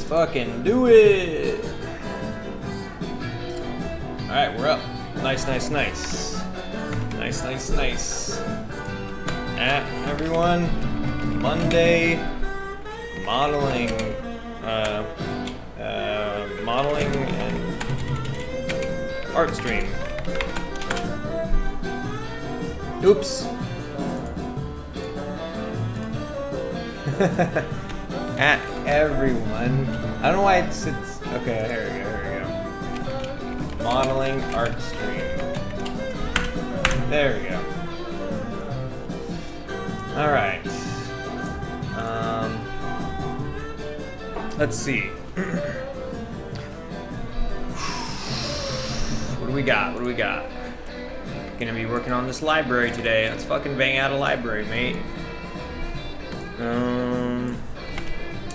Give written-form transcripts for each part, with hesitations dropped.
fucking do it! Alright, we're up. Nice. Everyone, Monday, modeling and art stream. Oops. At everyone. I don't know why it sits. Okay, here we go. Modeling art stream. There we go. All right. Let's see. What do we got? Gonna be working on this library today. Let's fucking bang out a library, mate.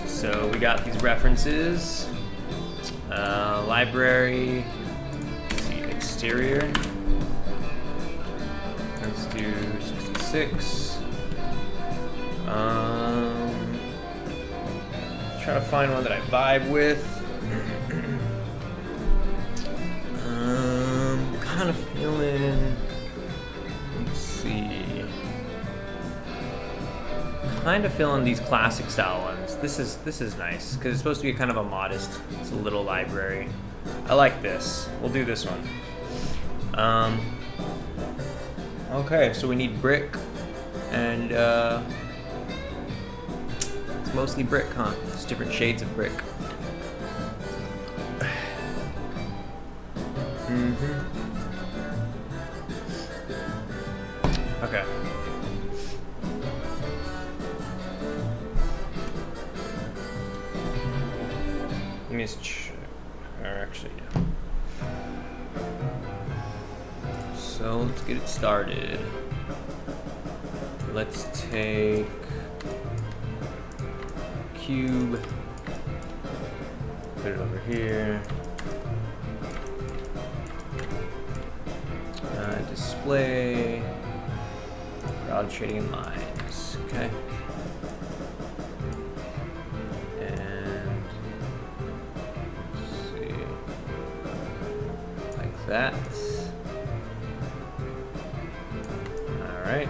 So we got these references. Library. Let's see, exterior. Let's do 66. Try to find one that I vibe with. Kind of feeling. Let's see. Kind of feeling these classic style ones. This is nice because it's supposed to be kind of a modest. It's a little library. I like this. We'll do this one. Okay, so we need brick, and it's mostly brick, huh? It's different shades of brick. Okay. Let me just check. Or actually, yeah. So let's get it started. Let's take a cube, put it over here. Display, rod shading lines, okay. And let's see, like that. All right.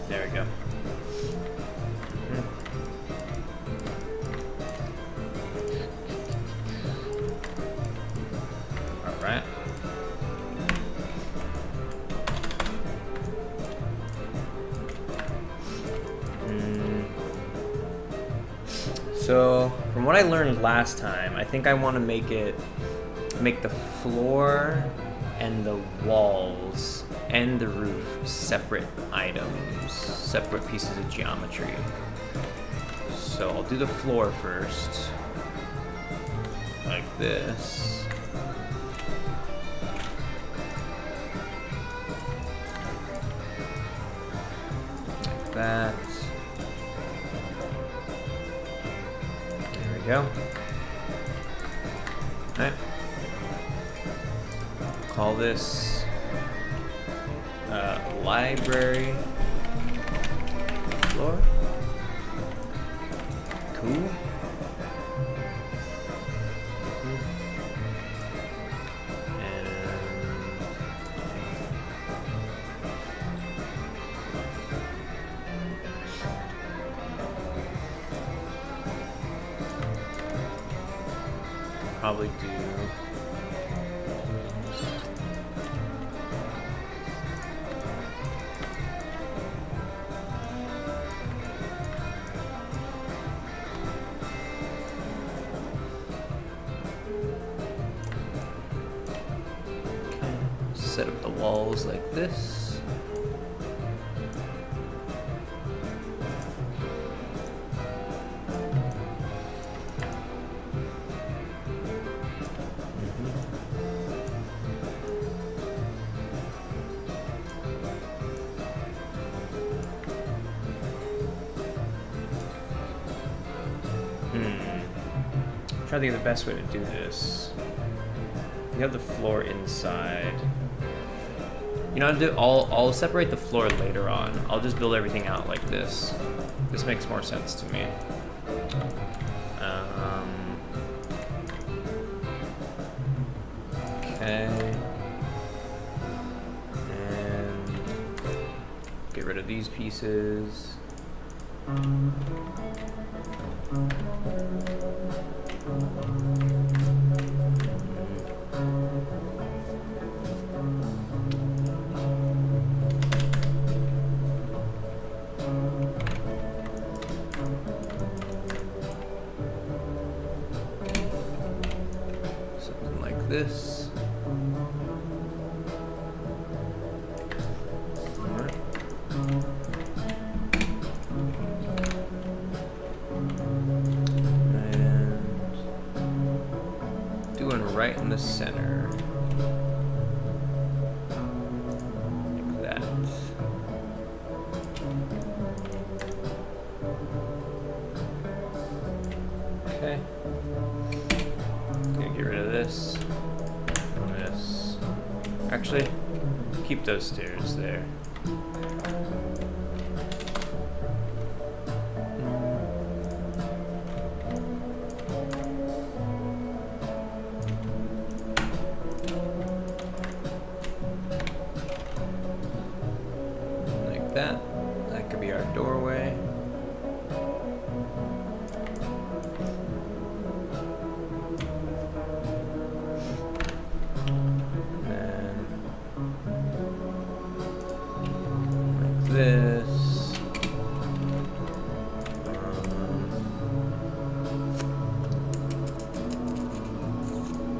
There we go. So, from what I learned last time, I think I want to make the floor and the walls and the roof separate items, separate pieces of geometry. So I'll do the floor first, like this. Like that. Go. Alright. Call this library floor. Cool. Probably do set up the walls like this. Try to think of the best way to do this. You have the floor inside. You know what I'll do? I'll separate the floor later on. I'll just build everything out like this. This makes more sense to me. Okay. And get rid of these pieces. Something like this. Right in the center. Like that. Okay. Gonna get rid of this. And this. Actually, keep those stairs there. That could be our doorway. And like this.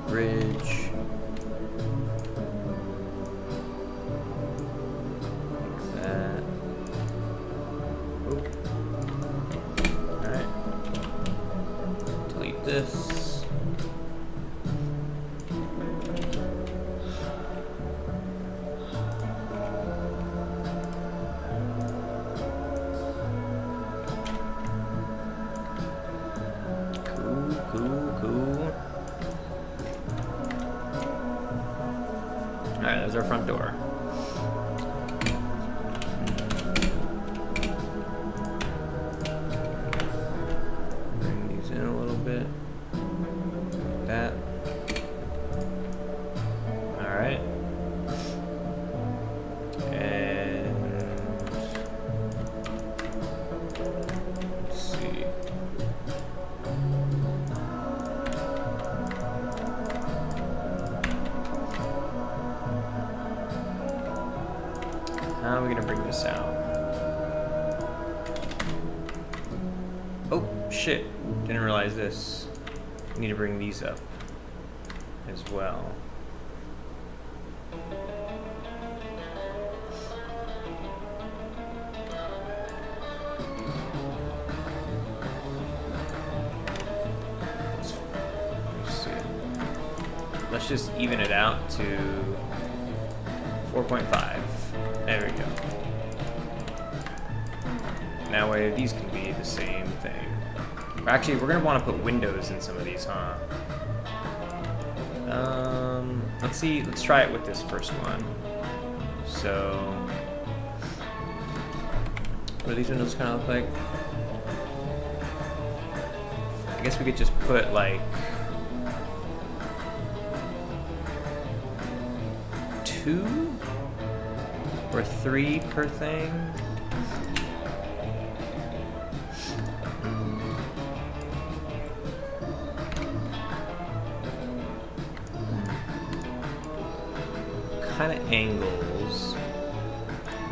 Bridge. This. Cool. Alright, there's our front door. Bring these in a little bit. Like that. Alright. And let's see. How are we gonna bring this out? Oh, shit. Didn't realize this. We need to bring these up as well. Let's see. Let's just even it out to 4.5. There we go. That way these can be the same thing. Actually, we're gonna want to put windows in some of these, huh? Let's see. Let's try it with this first one. So, what do these windows kind of look like? I guess we could just put like 2 or 3 per thing. Kind of angles.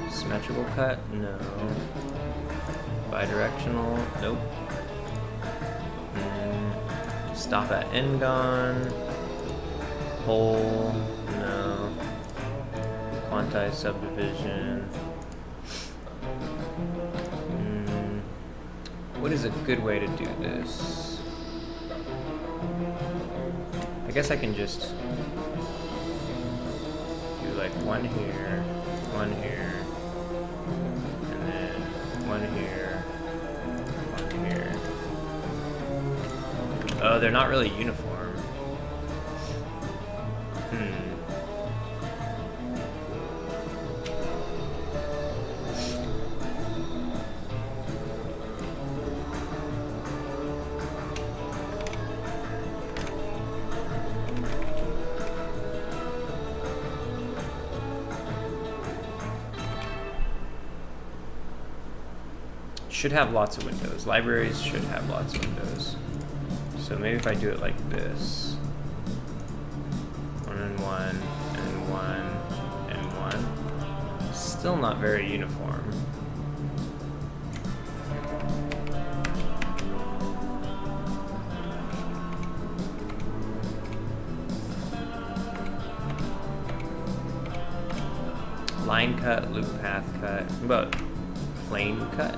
Symmetrical cut? No. Bidirectional? Nope. Stop at end-on. Hole? No. Quantized subdivision. What is a good way to do this? I guess I can just like one here, and then one here, one here. Oh, they're not really uniform. should have lots of windows. Libraries should have lots of windows. So maybe if I do it like this. 1 and 1 and 1 and 1. Still not very uniform. Line cut, loop path cut. What about plane cut?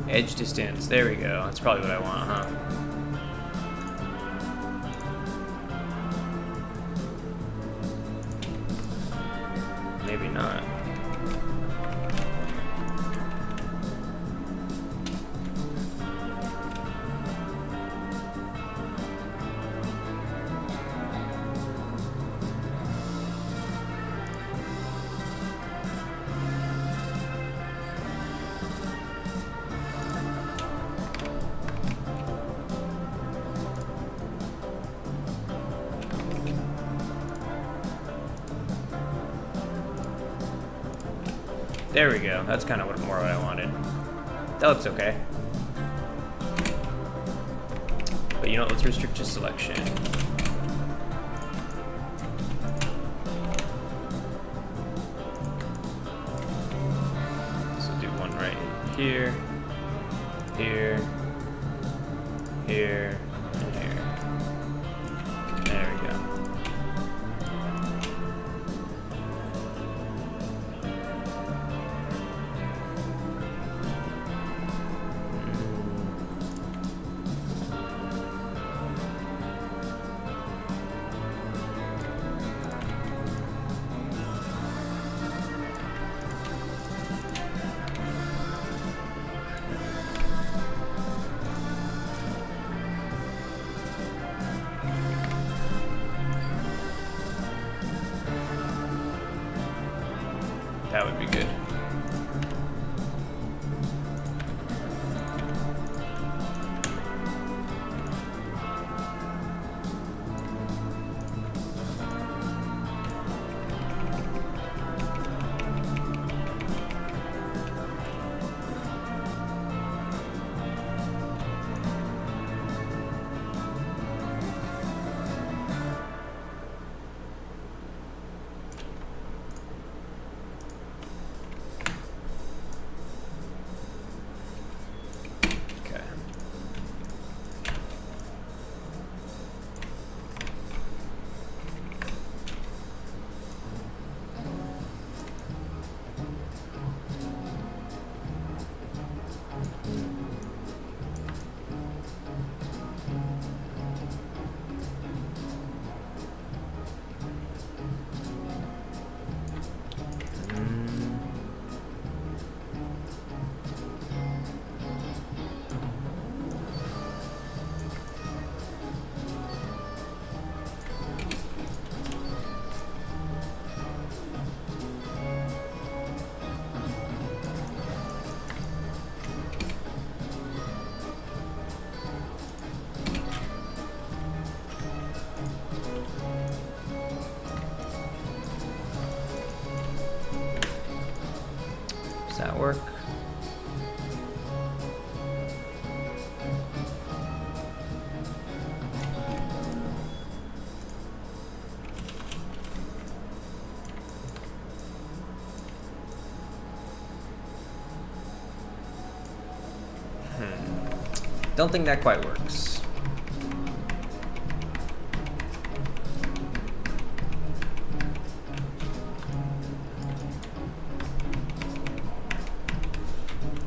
Edge distance. There we go. That's probably what I want, huh? Maybe not. There we go. That's kind of more what I wanted. That looks okay. But you know what? Let's restrict to selection. So do one right here, here, here, and here. There we go. That would be good. Does that work? Don't think that quite works.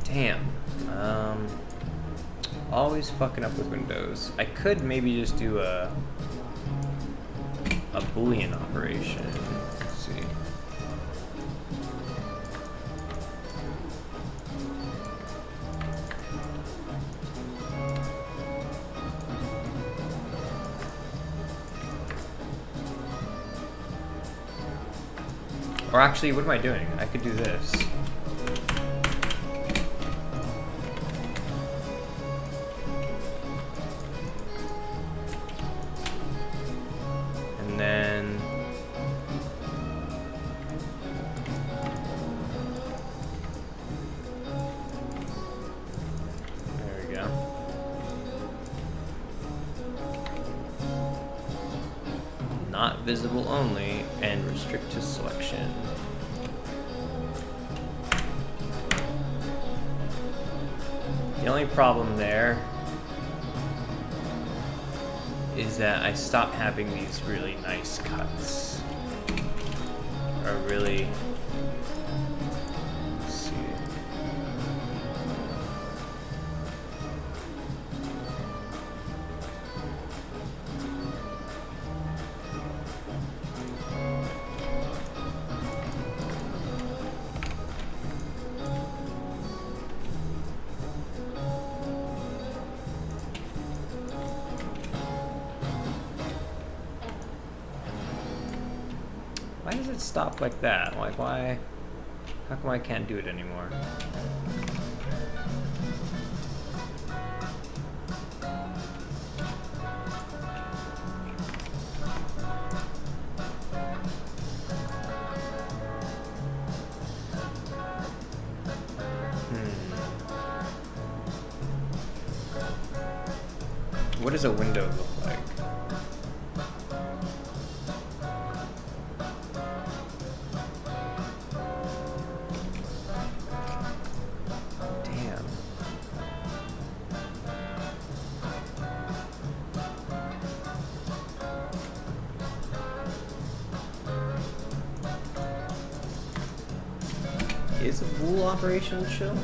Damn. Always fucking up with Windows. I could maybe just do a Boolean operation. Let's see. Or actually, what am I doing? I could do this. not visible only, and restrict to selection. The only problem there is that I stopped having these really nice cuts. Or really, let's see. Why does it stop like that? Like, why? How come I can't do it anymore? What does a window look like? Is a bool operational chill?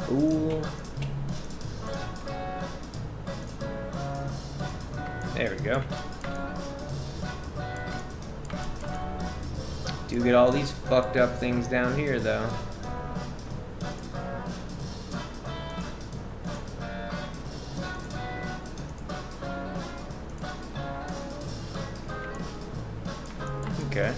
Ooh. There we go. Do get all these fucked up things down here, though. Okay.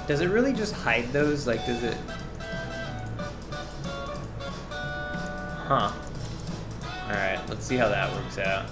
Does it really just hide those? Like, does it? Huh. Alright, let's see how that works out.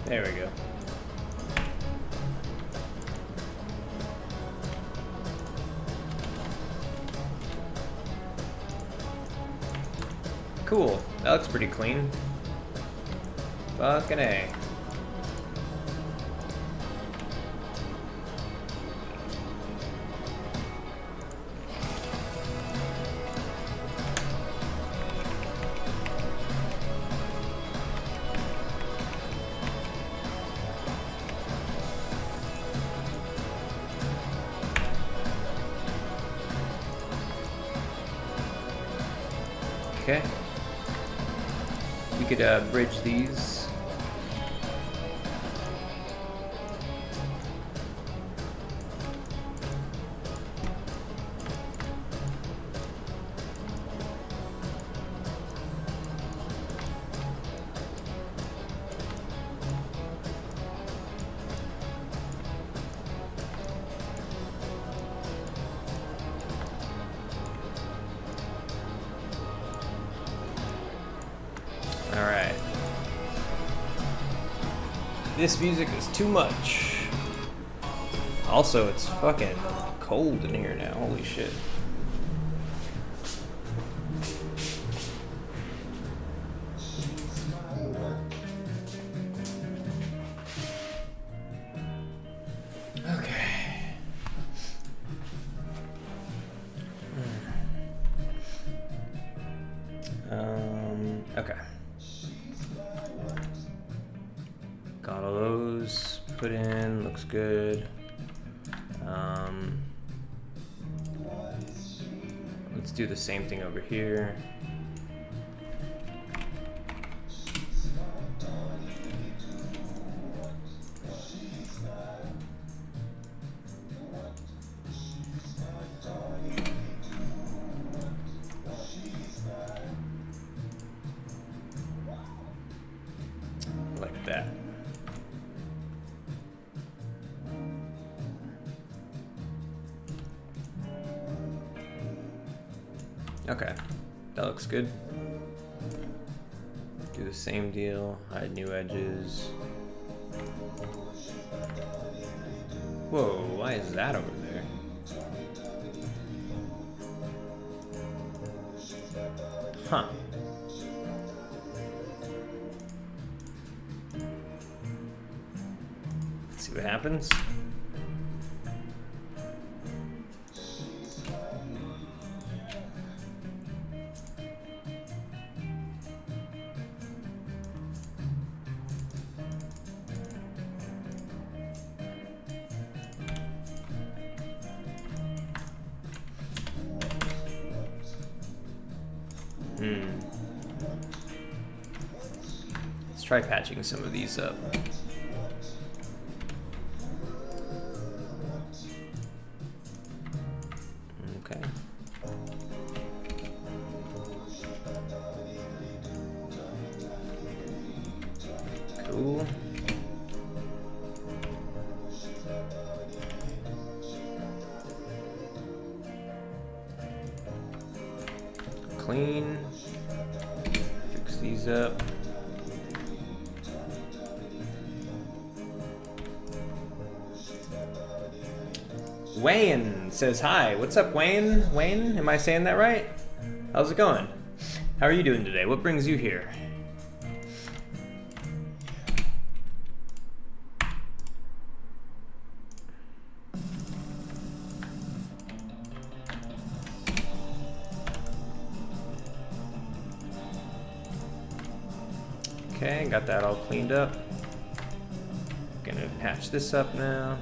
There we go. Cool. That looks pretty clean. Fucking A. Okay. We could bridge these. Alright. This music is too much. Also, it's fucking cold in here now. Holy shit. Okay. Got all those put in, looks good. Let's do the same thing over here. Like that. Okay, that looks good. Do the same deal, hide new edges. Whoa, why is that over there? Huh. Let's see what happens. Let's try patching some of these up. Okay. Cool. Clean. Fix these up. Wayne says hi. What's up, Wayne? Wayne, am I saying that right? How's it going? How are you doing today? What brings you here? Okay, got that all cleaned up. Gonna patch this up now.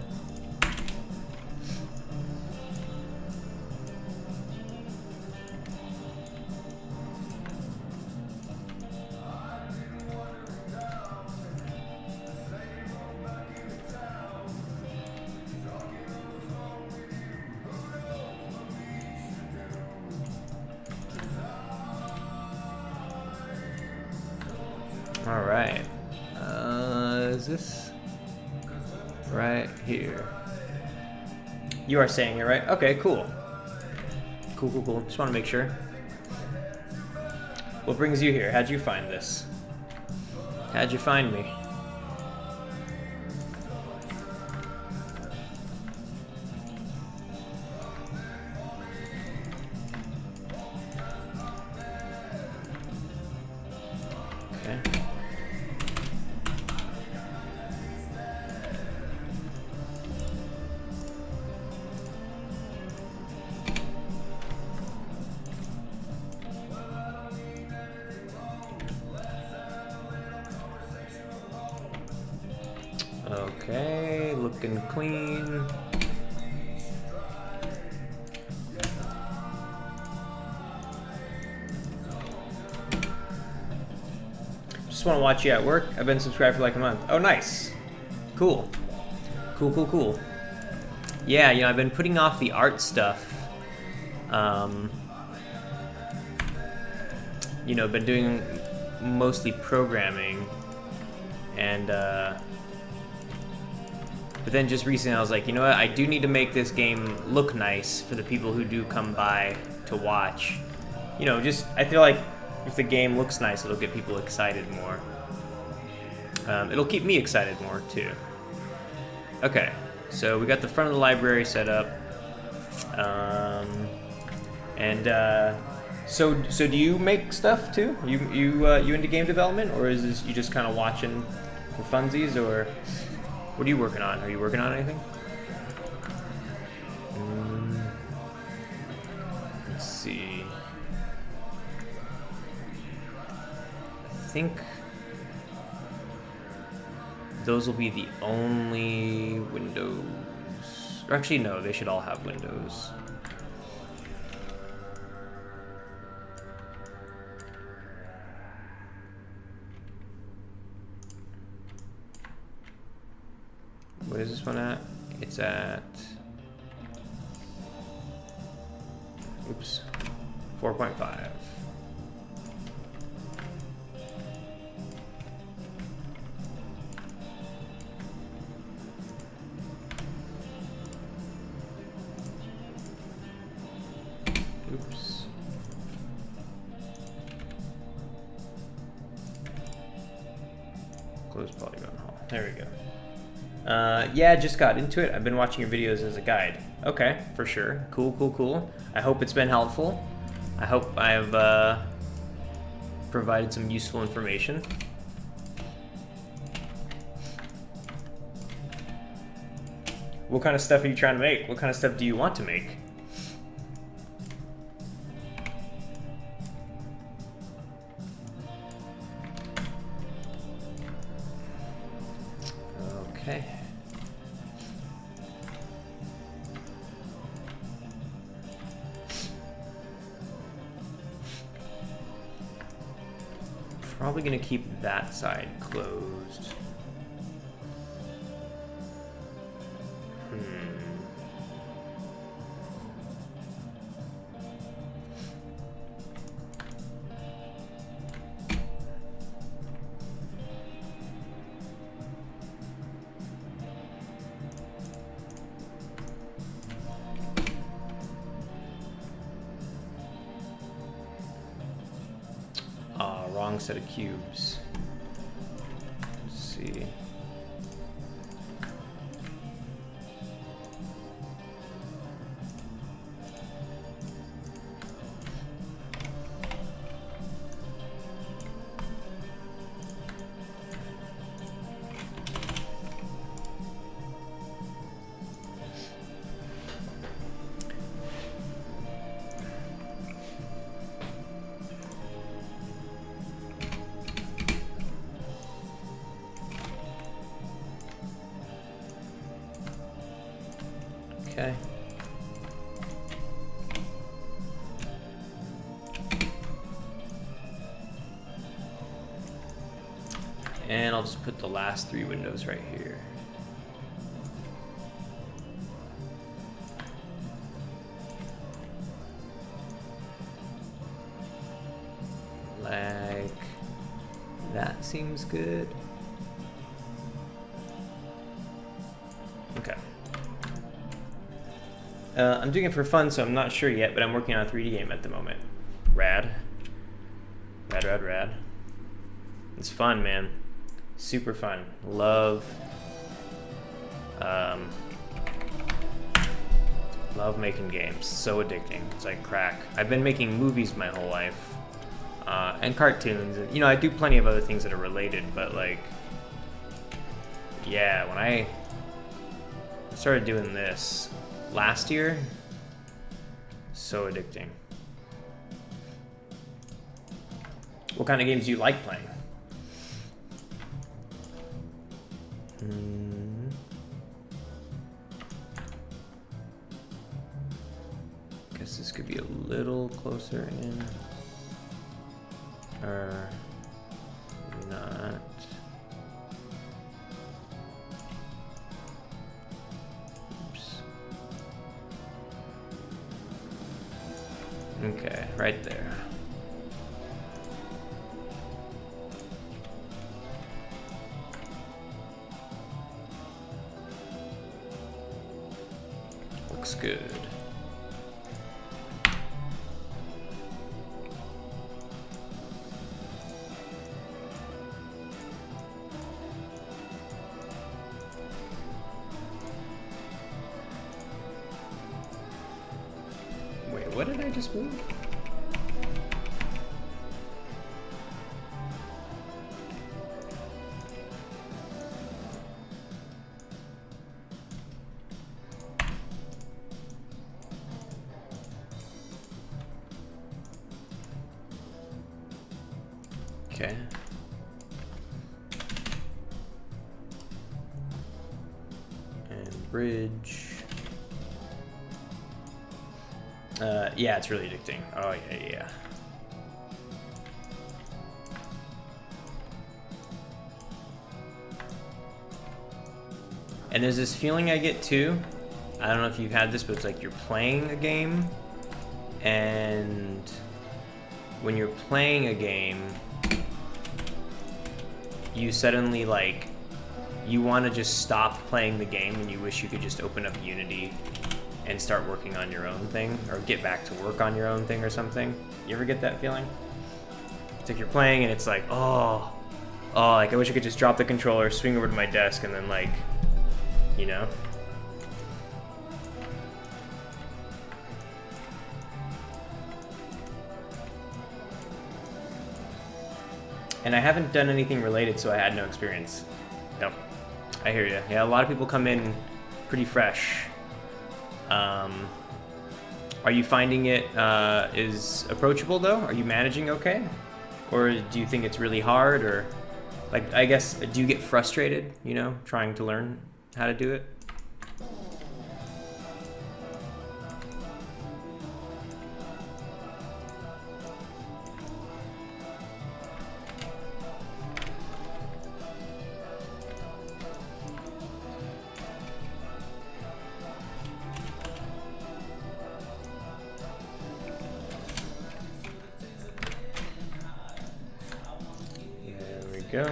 All right, is this right here? You are saying it right? Okay, cool. Cool. Just want to make sure. What brings you here? How'd you find this? How'd you find me? Okay. Okay, looking clean. Just want to watch you at work. I've been subscribed for like a month. Oh, nice. Cool. Cool. Yeah, you know, I've been putting off the art stuff. You know, been doing mostly programming. And, but then just recently I was like, you know what, I do need to make this game look nice for the people who do come by to watch. You know, just, I feel like If the game looks nice, it'll get people excited more. It'll keep me excited more too. Okay, so we got the front of the library set up. So do you make stuff too? You into game development, or is this you just kind of watching for funsies, or what are you working on? Are you working on anything? Let's see. I think those will be the only windows. Or actually, no, they should all have windows. What is this one at? It's at... Oops. 4.5. Oops. Close polygon hall. There we go. Yeah, just got into it. I've been watching your videos as a guide. Okay, for sure. Cool. I hope it's been helpful. I hope I've provided some useful information. What kind of stuff are you trying to make? What kind of stuff do you want to make? Okay. Probably gonna keep that side closed. Wrong set of cubes. Let's see. Okay. And I'll just put the last 3 windows right here. Like that seems good. Okay. I'm doing it for fun, so I'm not sure yet, but I'm working on a 3D game at the moment. Rad. Rad. It's fun, man. Super fun. Love making games. So addicting. It's like crack. I've been making movies my whole life. And cartoons. And, you know, I do plenty of other things that are related, but like, yeah, when I started doing this last year, so addicting. What kind of games do you like playing? Guess this could be a little closer in, or not. Okay, right there. Looks good. what did I just move? Okay. And bridge. Yeah, it's really addicting. Oh, yeah. And there's this feeling I get too. I don't know if you've had this, but it's like you're playing a game, and when you're playing a game, you suddenly like, you want to just stop playing the game and you wish you could just open up Unity and start working on your own thing, or get back to work on your own thing or something. You ever get that feeling? It's like you're playing and it's like, oh, like I wish I could just drop the controller, swing over to my desk, and then like, you know? And I haven't done anything related, so I had no experience. Yep, I hear you. Yeah, a lot of people come in pretty fresh. Are you finding it is approachable though? Are you managing okay? Or do you think it's really hard? Or like, I guess, do you get frustrated, you know, trying to learn how to do it? Go.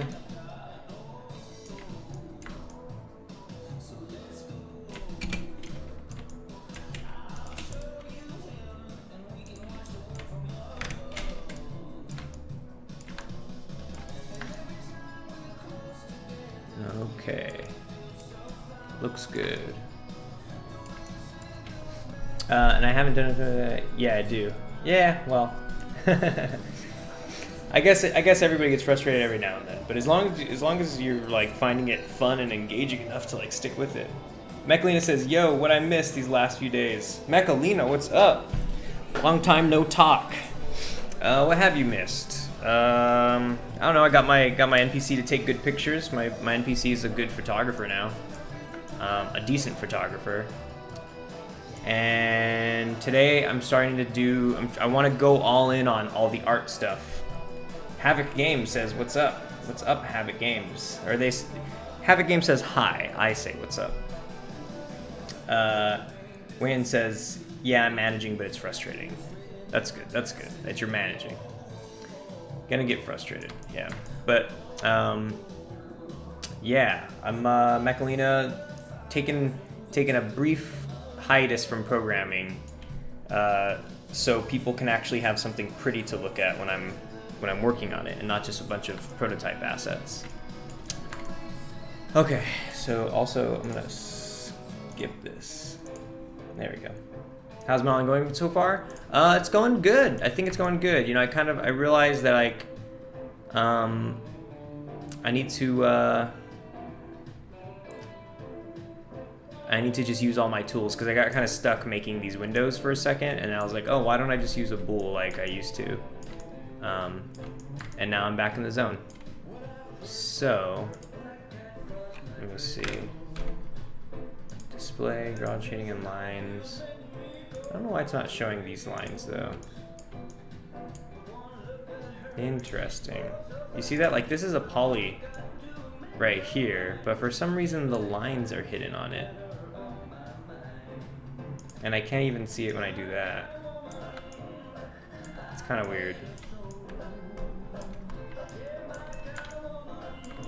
Okay. Looks good. And I haven't done it. Yeah, I do. Yeah, well. I guess everybody gets frustrated every now and then, but as long as you're like finding it fun and engaging enough to like stick with it. Mechalina says, "Yo, what I missed these last few days." Mechalina, what's up? Long time no talk. What have you missed? I don't know. I got my NPC to take good pictures. My NPC is a good photographer now, a decent photographer. And today I'm starting to do. I want to go all in on all the art stuff. Havoc Games says, "What's up? What's up, Havoc Games?" Or Havoc Games says, "Hi." I say, "What's up?" Wayne says, "Yeah, I'm managing, but it's frustrating." That's good. That's good that you're managing. Gonna get frustrated, yeah. But yeah, I'm Mechalina taking a brief hiatus from programming, so people can actually have something pretty to look at when I'm working on it, and not just a bunch of prototype assets. Okay, so also I'm gonna skip this. There we go. How's Melon going so far? It's going good. I think it's going good. You know, I realized that like, I need to just use all my tools, because I got kind of stuck making these windows for a second, and I was like, oh, why don't I just use a bool like I used to? And now I'm back in the zone. So, let me see. Display, draw shading and lines. I don't know why it's not showing these lines though. Interesting. You see that? Like, this is a poly right here, but for some reason the lines are hidden on it. And I can't even see it when I do that. It's kind of weird.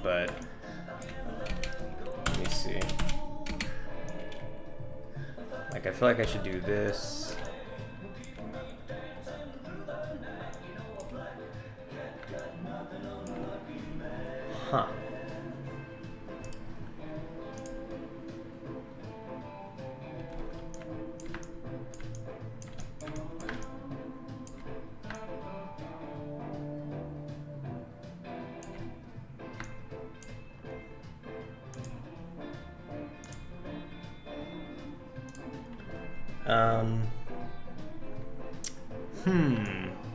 But let me see. Like, I feel like I should do this. Huh. Um,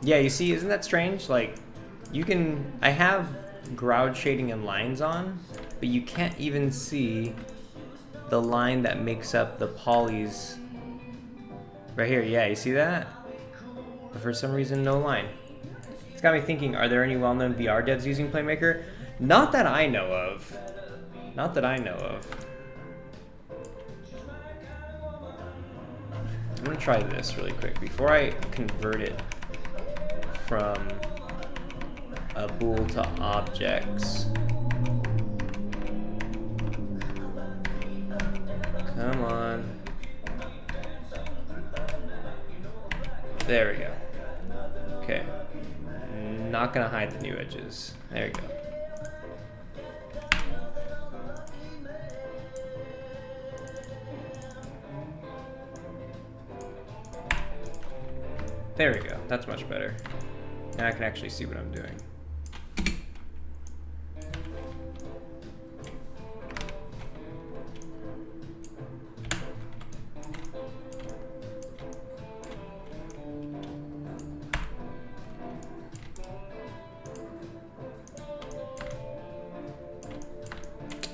Yeah, you see, isn't that strange? Like, you can... I have ground shading and lines on, but you can't even see the line that makes up the polys. Right here, yeah, you see that? But for some reason, no line. It's got me thinking, are there any well-known VR devs using Playmaker? Not that I know of. Not that I know of. I'm gonna try this really quick before I convert it from a bool to objects. Come on. There we go. Okay. Not gonna hide the new edges. There we go. There we go. That's much better. Now I can actually see what I'm doing.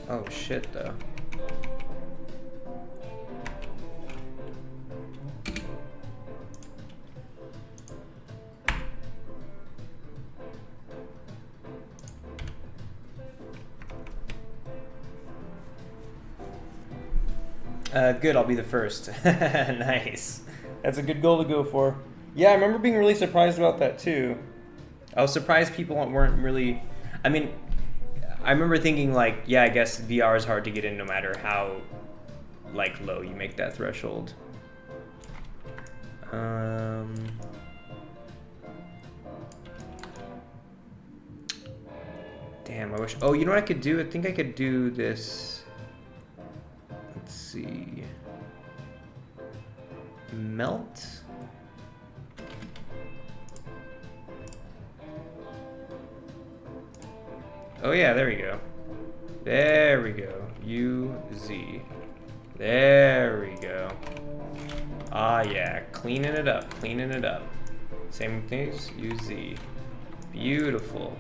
Oh shit, though. Good, I'll be the first. Nice. That's a good goal to go for. Yeah, I remember being really surprised about that too. I was surprised people weren't really... I mean, I remember thinking like, yeah, I guess VR is hard to get in no matter how like low you make that threshold. Damn, I wish... Oh, you know what I could do? I think I could do this... Let's see. Melt. Oh yeah, there we go. There we go. U-Z. There we go. Ah yeah, cleaning it up, cleaning it up. Same thing, U-Z. Beautiful.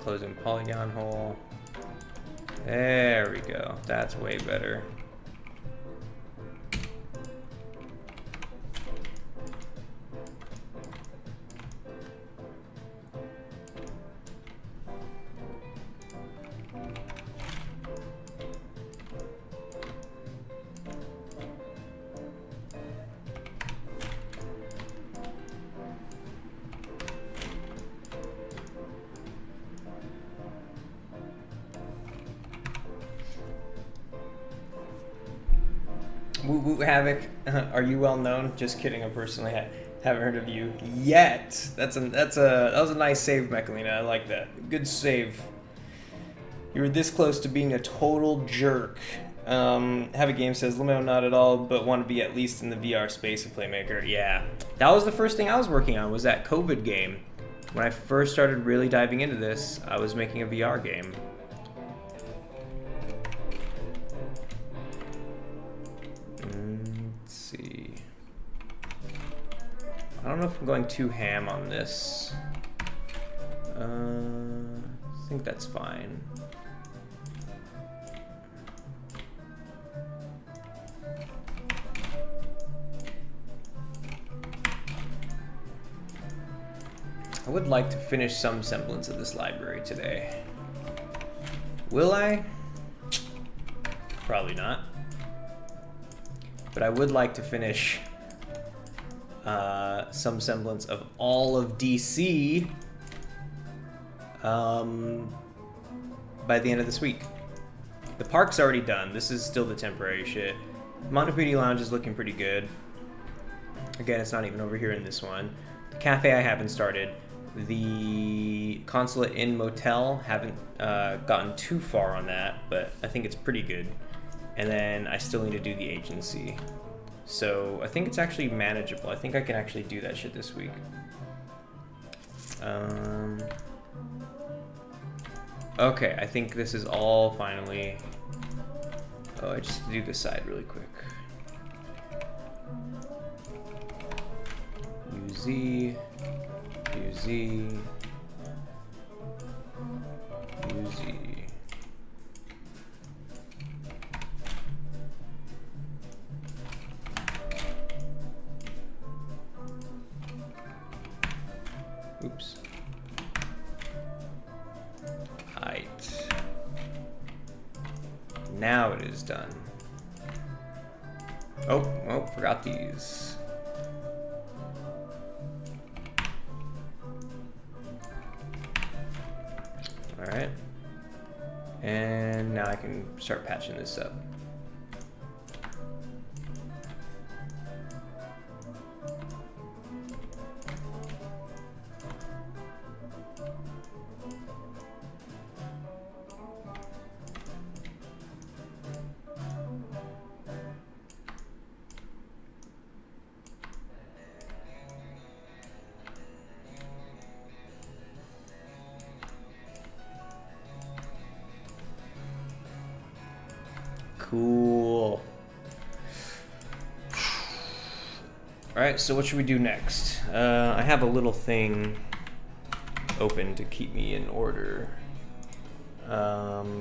Closing polygon hole. There we go. That's way better. Woo Woo Havoc, are you well known? Just kidding. I personally haven't heard of you yet. That was a nice save, Mechalina. I like that. Good save. You were this close to being a total jerk. Have a Game says, Limo, not at all, but want to be at least in the VR space of Playmaker. Yeah, that was the first thing I was working on, was that COVID game. When I first started really diving into this, I was making a VR game. Let's see. I don't know if I'm going too ham on this. I think that's fine. I would like to finish some semblance of this library today. Will I? Probably not. But I would like to finish some semblance of all of DC by the end of this week. The park's already done. This is still the temporary shit. Montepudi Lounge is looking pretty good. Again, it's not even over here in this one. The cafe I haven't started. The Consulate Inn Motel, haven't gotten too far on that, but I think it's pretty good. And then I still need to do the agency. So I think it's actually manageable. I think I can actually do that shit this week. Okay, I think this is all finally... Oh, I just do this side really quick. Z, UZ, UZ. Oops. Height. Now it is done. Oh, forgot these. All right. And now I can start patching this up. Cool. All right, so what should we do next? I have a little thing open to keep me in order. Got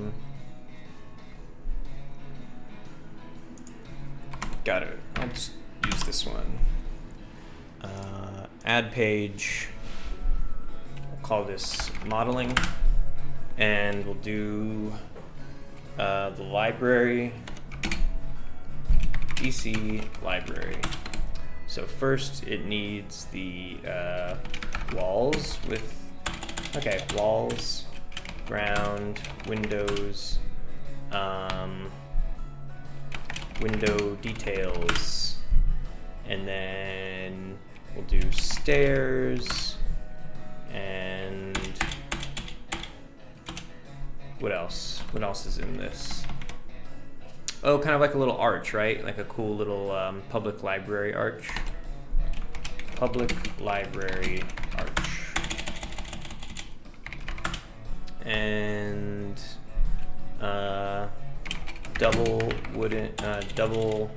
it. I'll just use this one. Add page. We'll call this modeling, and we'll do the library, DC library. So first it needs the walls with, okay, walls, ground, windows, window details, and then we'll do stairs, and what else? What else is in this? Oh, kind of like a little arch, right? Like a cool little public library arch. Public library arch. And double wooden double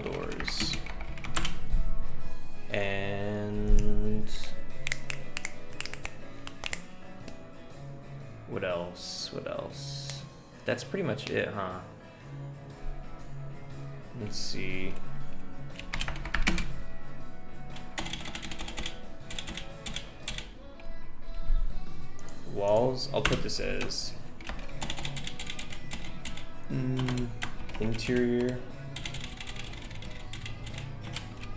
doors. And what else? What else? That's pretty much it, huh? Let's see. Walls, I'll put this as interior,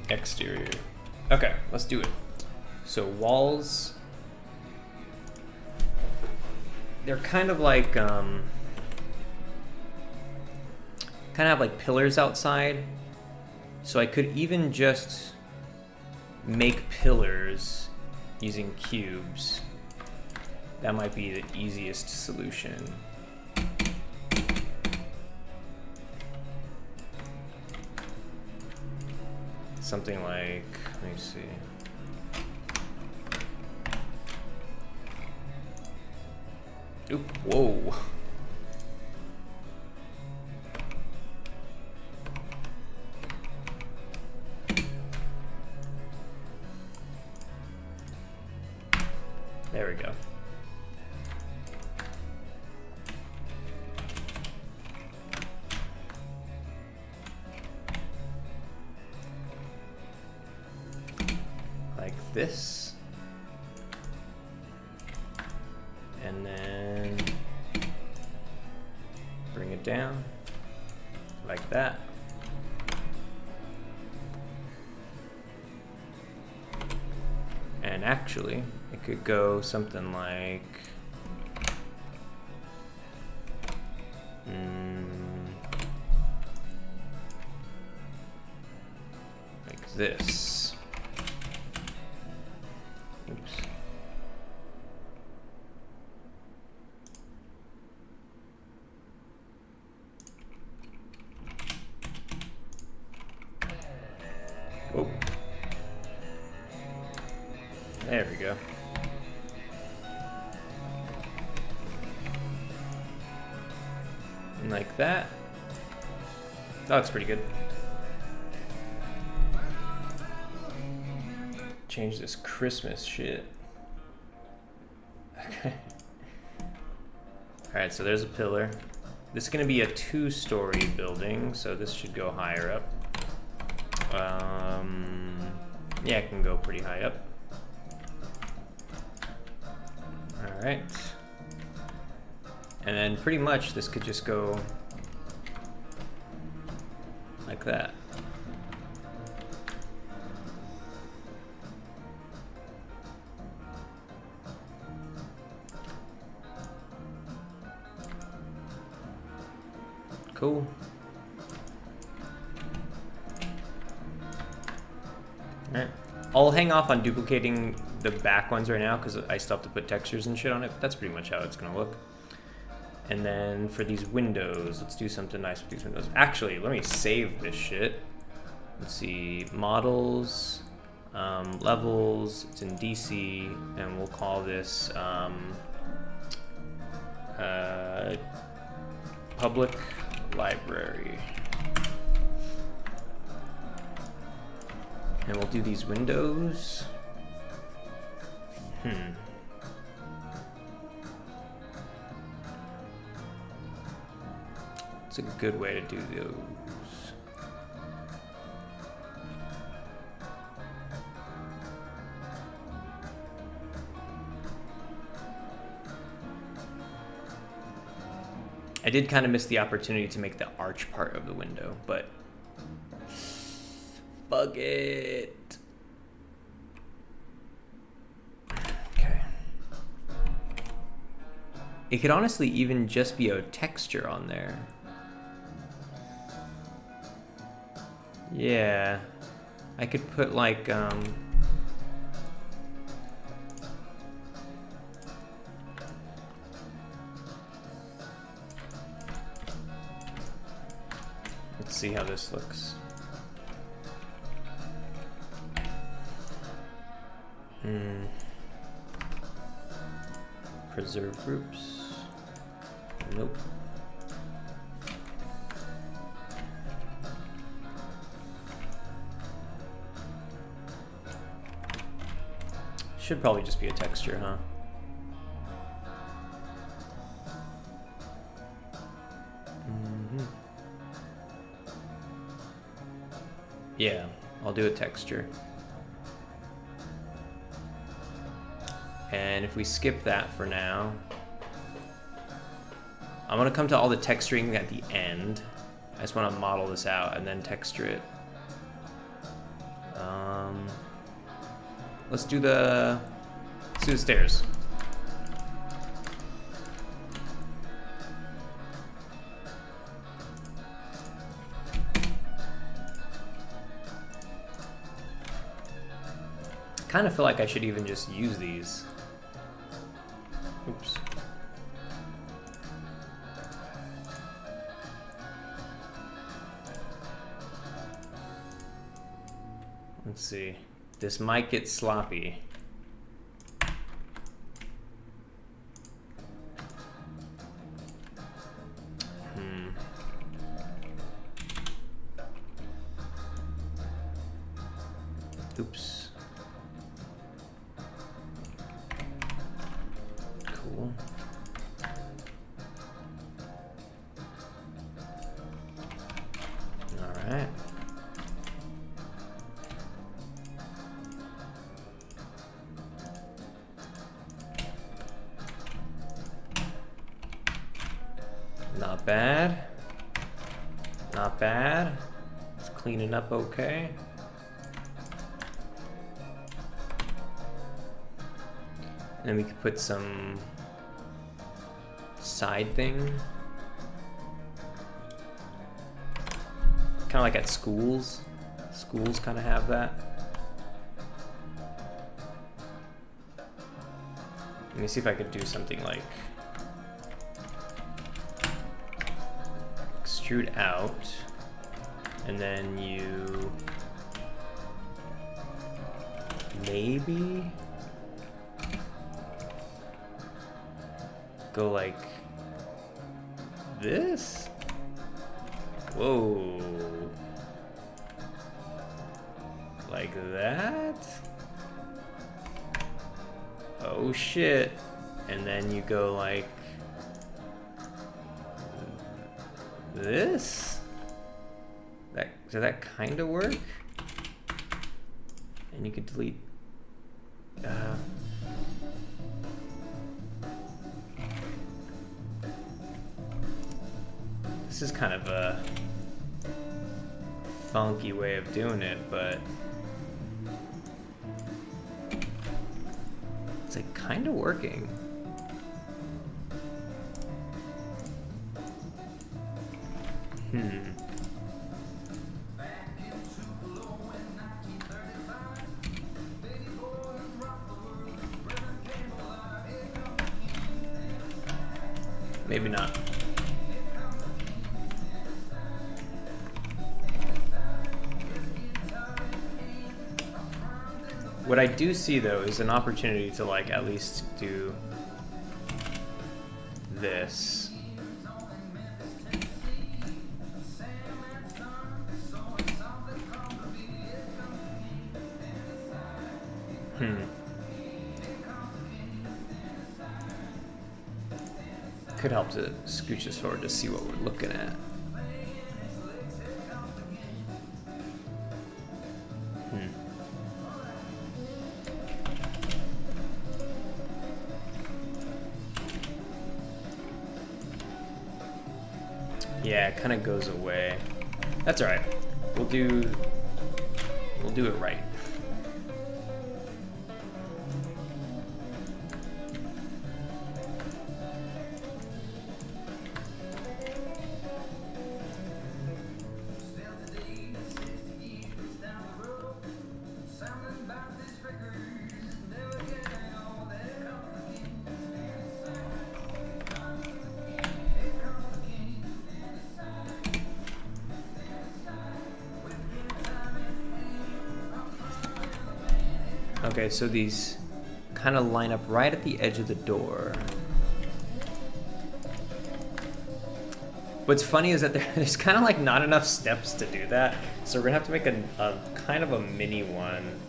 exterior. Okay, let's do it. So walls, they're kind of like pillars outside. So I could even just make pillars using cubes. That might be the easiest solution. Something like, let me see. Oop, whoa. There we go. Like this. And then bring it down like that. And actually, it could go something like this. Oops. Whoa. There we go. And like that. That looks pretty good. change this Christmas shit. Okay. Alright, so there's a pillar. This is going to be a 2-story building, so this should go higher up. Yeah, it can go pretty high up. Alright. And then pretty much this could just go like that. Cool. Alright. I'll hang off on duplicating the back ones right now because I still have to put textures and shit on it, but that's pretty much how it's gonna look. And then for these windows, let's do something nice with these windows. Actually, let me save this shit. Let's see, models, levels, it's in DC, and we'll call this public library. And we'll do these windows. It's a good way to do those. I did kind of miss the opportunity to make the arch part of the window, but fuck it. Okay. It could honestly even just be a texture on there. Yeah. I could put like, let's see how this looks. Preserve groups. Nope. Should probably just be a texture, huh? Yeah, I'll do a texture. And if we skip that for now, I'm gonna come to all the texturing at the end. I just wanna model this out and then texture it. Let's do the stairs. Kind of feel like I should even just use these. Oops. Let's see. This might get sloppy. Oops. Cool. All right. Not bad. Not bad. It's cleaning up okay. And then we could put some side thing. Kind of like at schools. Schools kind of have that. Let me see if I could do something like extrude out, and then you maybe go like this. Whoa. Like that? oh shit. And then you go like this. Does that kind of work? And you could delete. This is kind of a funky way of doing it, but it's like kind of working. Maybe not. What I do see though is an opportunity to like at least do this. Could help to scooch this forward to see what we're looking at. Yeah, it kind of goes away. That's all right. We'll do it right. Okay, so these kind of line up right at the edge of the door. What's funny is that there's kind of like not enough steps to do that, so we're gonna have to make a kind of a mini one.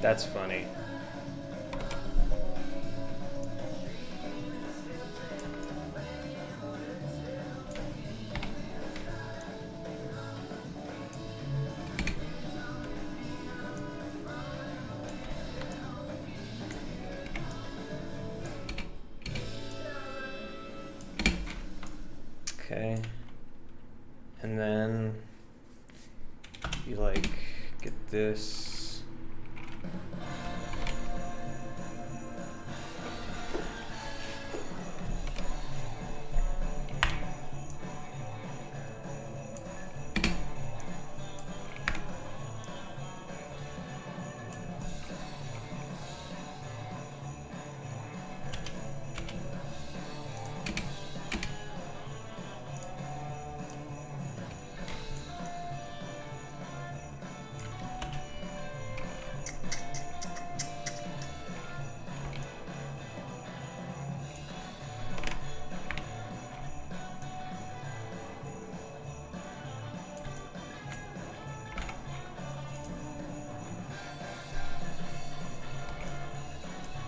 That's funny. Okay, and then you like get this.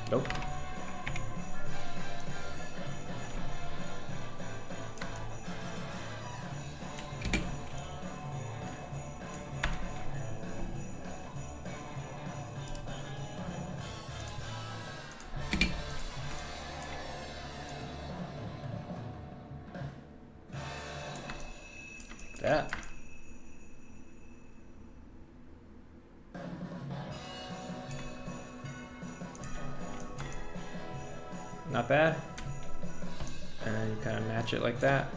Nope. That. Not bad. And then you kind of match it like that.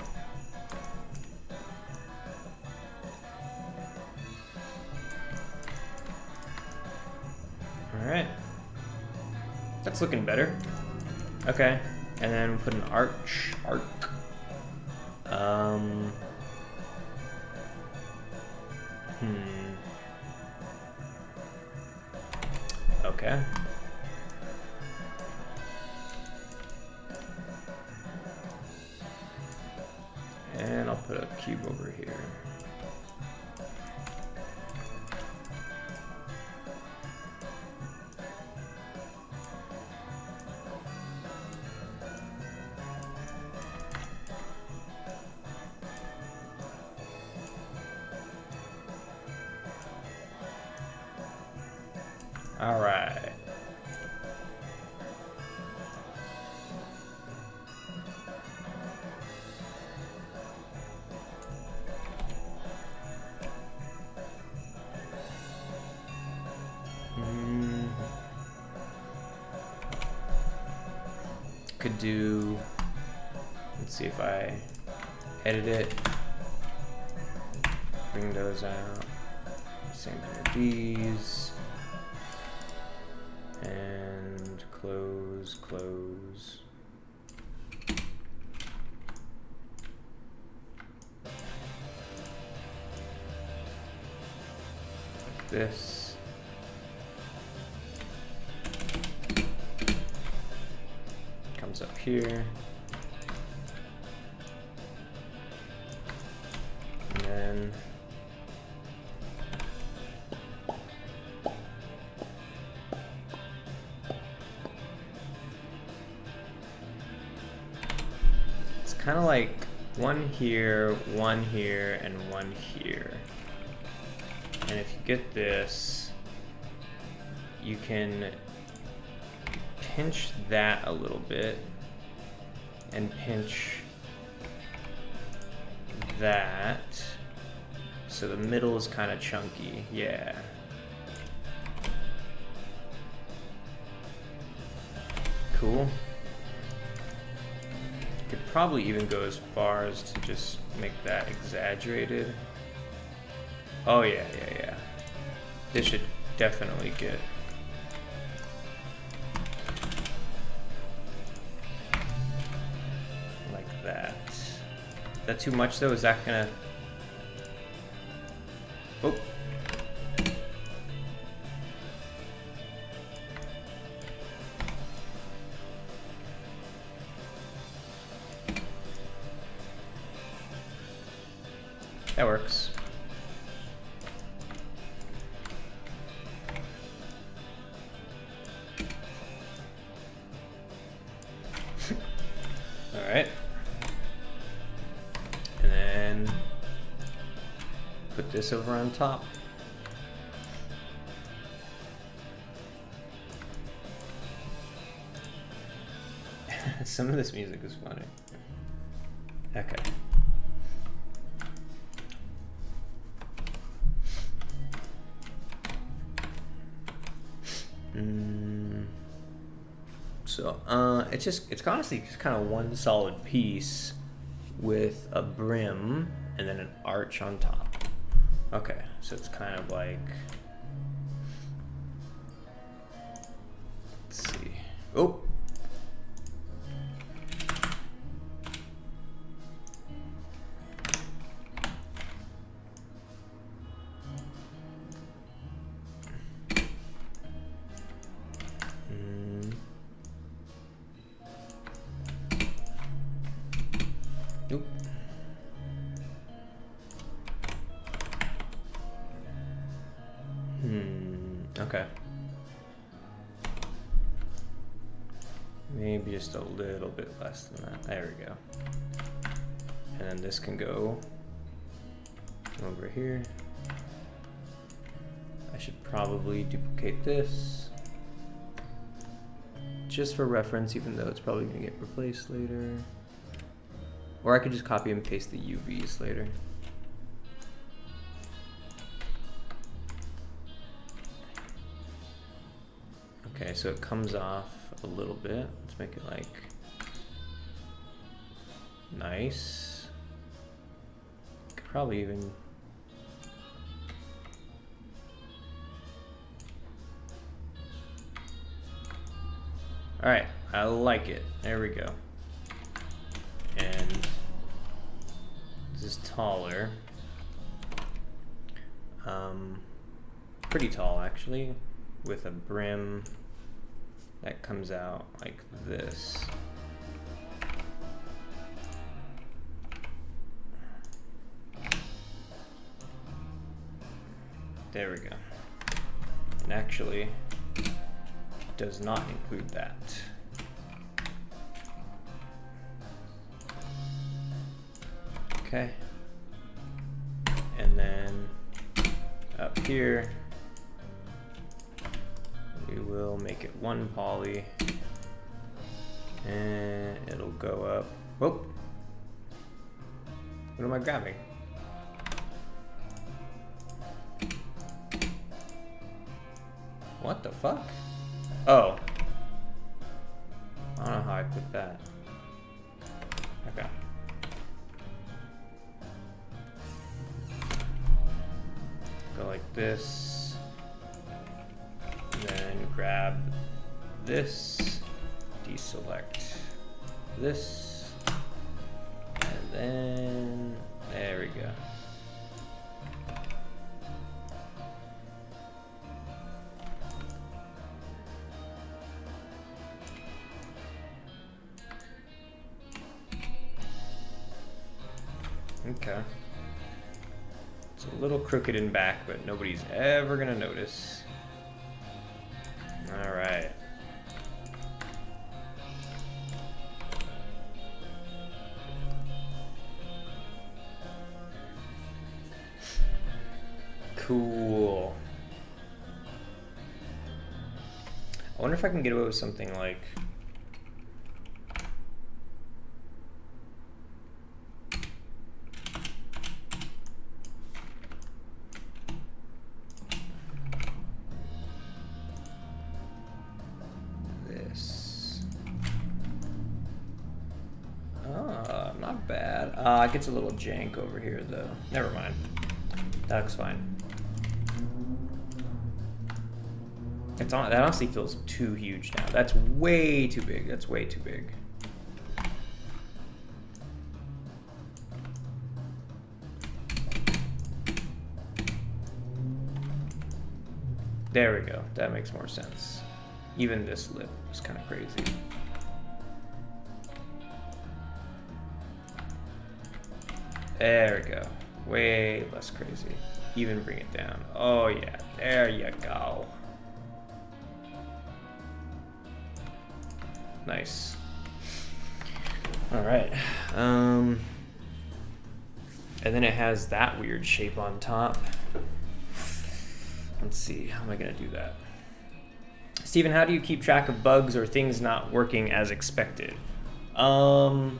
All right. That's looking better. Okay. And then we put an arc. Okay. And I'll put a cube over here. All right. Could do, let's see if I edit it, bring those out, same thing with these, and close, close. Like this. Up here, and then it's kind of like one here, and one here. And if you get this, you can pinch that a little bit and pinch that so the middle is kind of chunky. Yeah. Cool. Could probably even go as far as to just make that exaggerated. Oh yeah. This should definitely get that too much though? Is that gonna... Oh. That works. All right. Put this over on top. Some of this music is funny. Okay. So it's honestly just kind of one solid piece with a brim and then an arch on top. Okay, so it's kind of like, let's see. Oh. Oop. Okay. Maybe just a little bit less than that. There we go. And then this can go over here. I should probably duplicate this just for reference, even though it's probably gonna get replaced later. Or I could just copy and paste the UVs later. Okay, so it comes off a little bit. Let's make it like nice. Could probably even all right, I like it. There we go. And this is taller. Pretty tall actually, with a brim that comes out like this. There we go. And actually does not include that. Okay. And then up here, will make it 1 poly. And it'll go up. Whoop. What am I grabbing? What the fuck? Oh. I don't know how I put that. Okay. Go like this. And then grab this. Deselect this. And then, there we go. Okay. It's a little crooked in back, but nobody's ever gonna notice. All right. Cool. I wonder if I can get away with something like this. Not bad. It gets a little jank over here though. Never mind. That looks fine. That honestly feels too huge now. That's way too big. That's way too big. There we go. That makes more sense. Even this lip is kind of crazy. There we go. Way less crazy. Even bring it down. Oh yeah, there you go. Nice. All right. And then it has that weird shape on top. Let's see, how am I gonna do that? Steven, how do you keep track of bugs or things not working as expected? How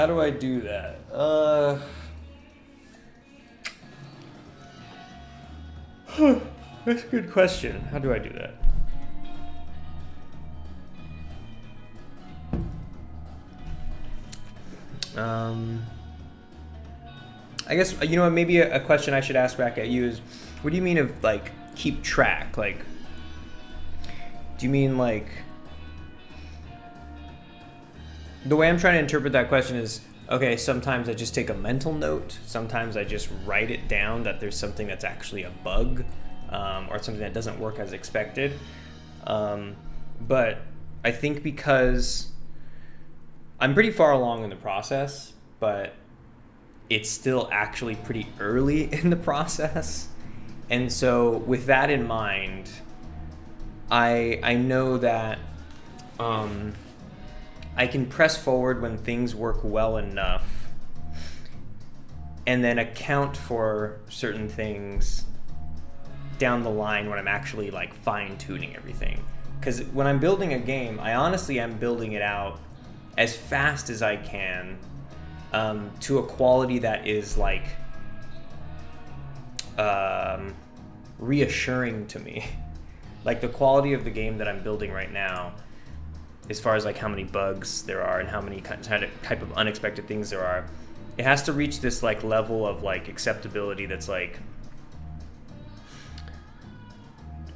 do I do that? That's a good question. How do I do that? I guess, you know, maybe a question I should ask back at you is, what do you mean of, like, keep track? Like, do you mean, like, the way I'm trying to interpret that question is, okay, sometimes I just take a mental note. Sometimes I just write it down that there's something that's actually a bug, or something that doesn't work as expected. But I think because I'm pretty far along in the process, but it's still actually pretty early in the process. And so with that in mind, I know that I can press forward when things work well enough and then account for certain things down the line when I'm actually like fine-tuning everything. Because when I'm building a game, I honestly am building it out as fast as I can, to a quality that is like reassuring to me. Like the quality of the game that I'm building right now, as far as like how many bugs there are and how many type of unexpected things there are, it has to reach this like level of like acceptability that's like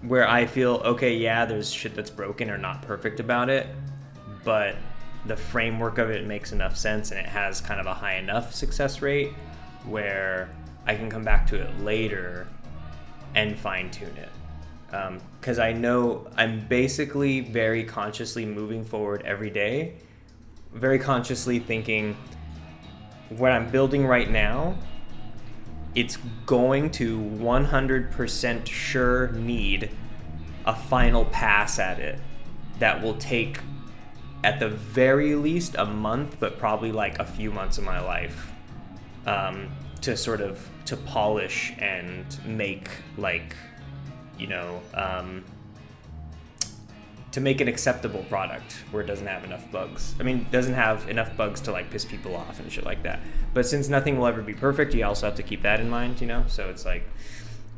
where I feel, okay, yeah, there's shit that's broken or not perfect about it, but the framework of it makes enough sense and it has kind of a high enough success rate where I can come back to it later and fine tune it. Because I know I'm basically very consciously moving forward every day, very consciously thinking what I'm building right now, it's going to 100% sure need a final pass at it that will take at the very least a month, but probably like a few months of my life, to sort of to polish and make like, you know, to make an acceptable product where it doesn't have enough bugs. I mean, it doesn't have enough bugs to like piss people off and shit like that. But since nothing will ever be perfect, you also have to keep that in mind, you know? So it's like,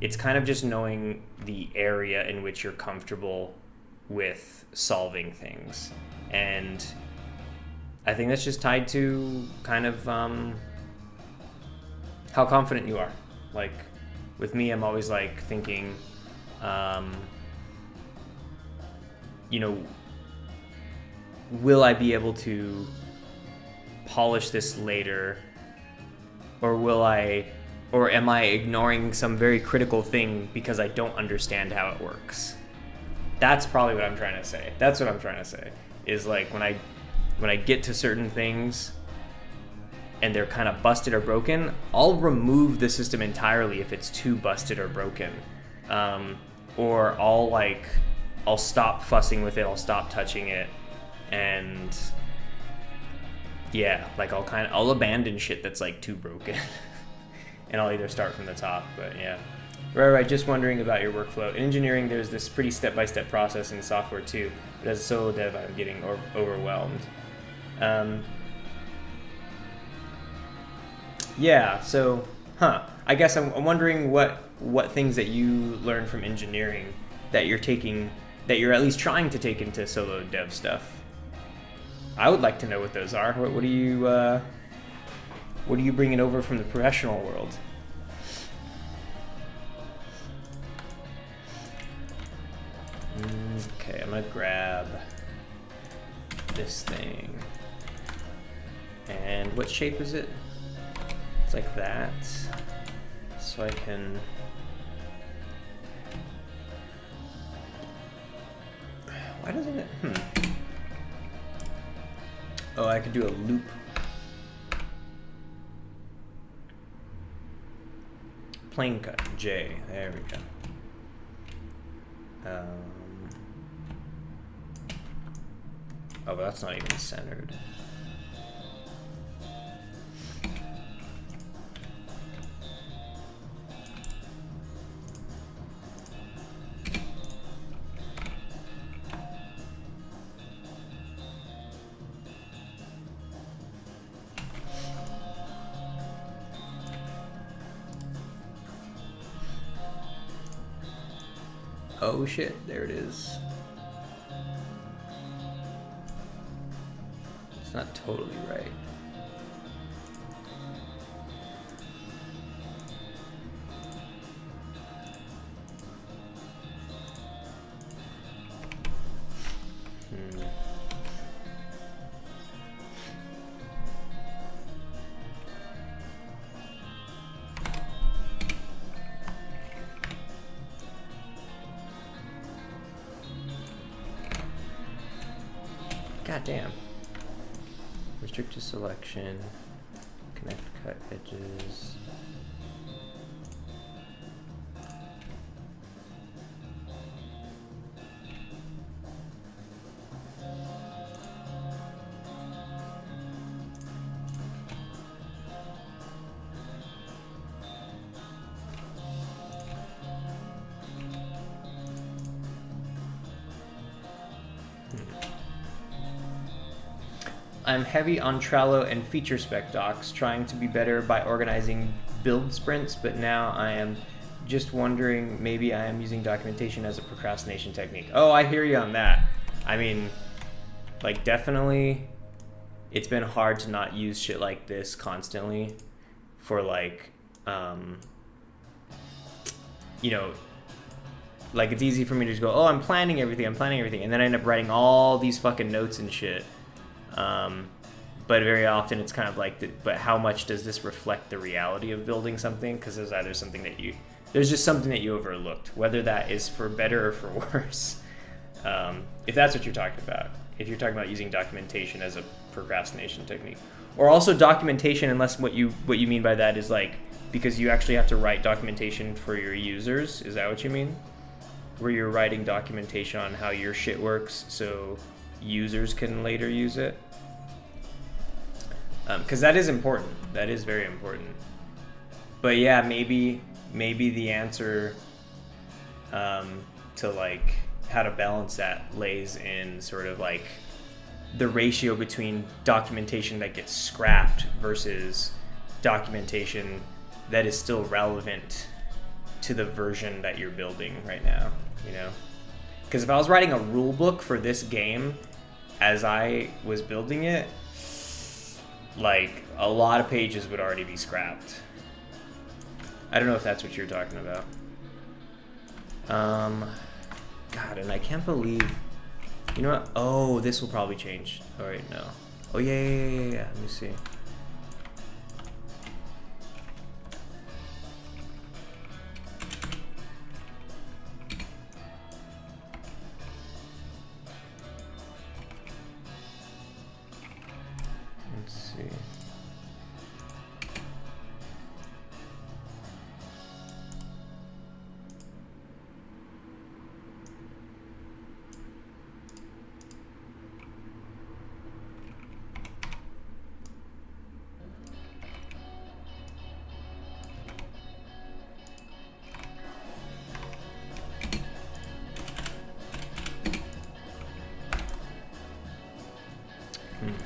it's kind of just knowing the area in which you're comfortable with solving things. And I think that's just tied to kind of how confident you are. Like with me, I'm always like thinking, you know, will I be able to polish this later, or am I ignoring some very critical thing because I don't understand how it works? That's probably what I'm trying to say. That's what I'm trying to say, is like when I get to certain things and they're kind of busted or broken, I'll remove the system entirely if it's too busted or broken. Or I'll stop fussing with it, I'll stop touching it, and yeah, like I'll abandon shit that's like too broken. And I'll either start from the top, but yeah. Right, just wondering about your workflow. In engineering, there's this pretty step-by-step process in software too, but as a solo dev, I'm getting overwhelmed. Yeah, so, I guess I'm wondering what things that you learned from engineering that you're at least trying to take into solo dev stuff. I would like to know what those are. What are you bringing over from the professional world? Okay, I'm gonna grab this thing. And what shape is it? It's like that. So I can... Why doesn't it? Oh, I could do a loop. Plane cut, J. There we go. Oh, but that's not even centered. Oh shit, there it is. It's not totally right. God damn. Restrict to selection. Connect cut edges. I'm heavy on Trello and feature spec docs, trying to be better by organizing build sprints, but now I am just wondering, maybe I am using documentation as a procrastination technique. Oh, I hear you on that. I mean, like, definitely, it's been hard to not use shit like this constantly for, like, you know, like, it's easy for me to just go, oh, I'm planning everything, and then I end up writing all these fucking notes and shit. But very often it's kind of like, but how much does this reflect the reality of building something? Because there's either something that there's just something that you overlooked, whether that is for better or for worse. If that's what you're talking about, if you're talking about using documentation as a procrastination technique, or also documentation, unless what you mean by that is like, because you actually have to write documentation for your users. Is that what you mean? Where you're writing documentation on how your shit works so users can later use it? Because that is important. That is very important. But yeah, maybe the answer to like how to balance that lays in sort of like the ratio between documentation that gets scrapped versus documentation that is still relevant to the version that you're building right now, you know? Because if I was writing a rule book for this game as I was building it, like a lot of pages would already be scrapped. I don't know if that's what you're talking about. God, and I can't believe, you know what? Oh, this will probably change. All right, no. Oh yeah. Let me see. Let's see.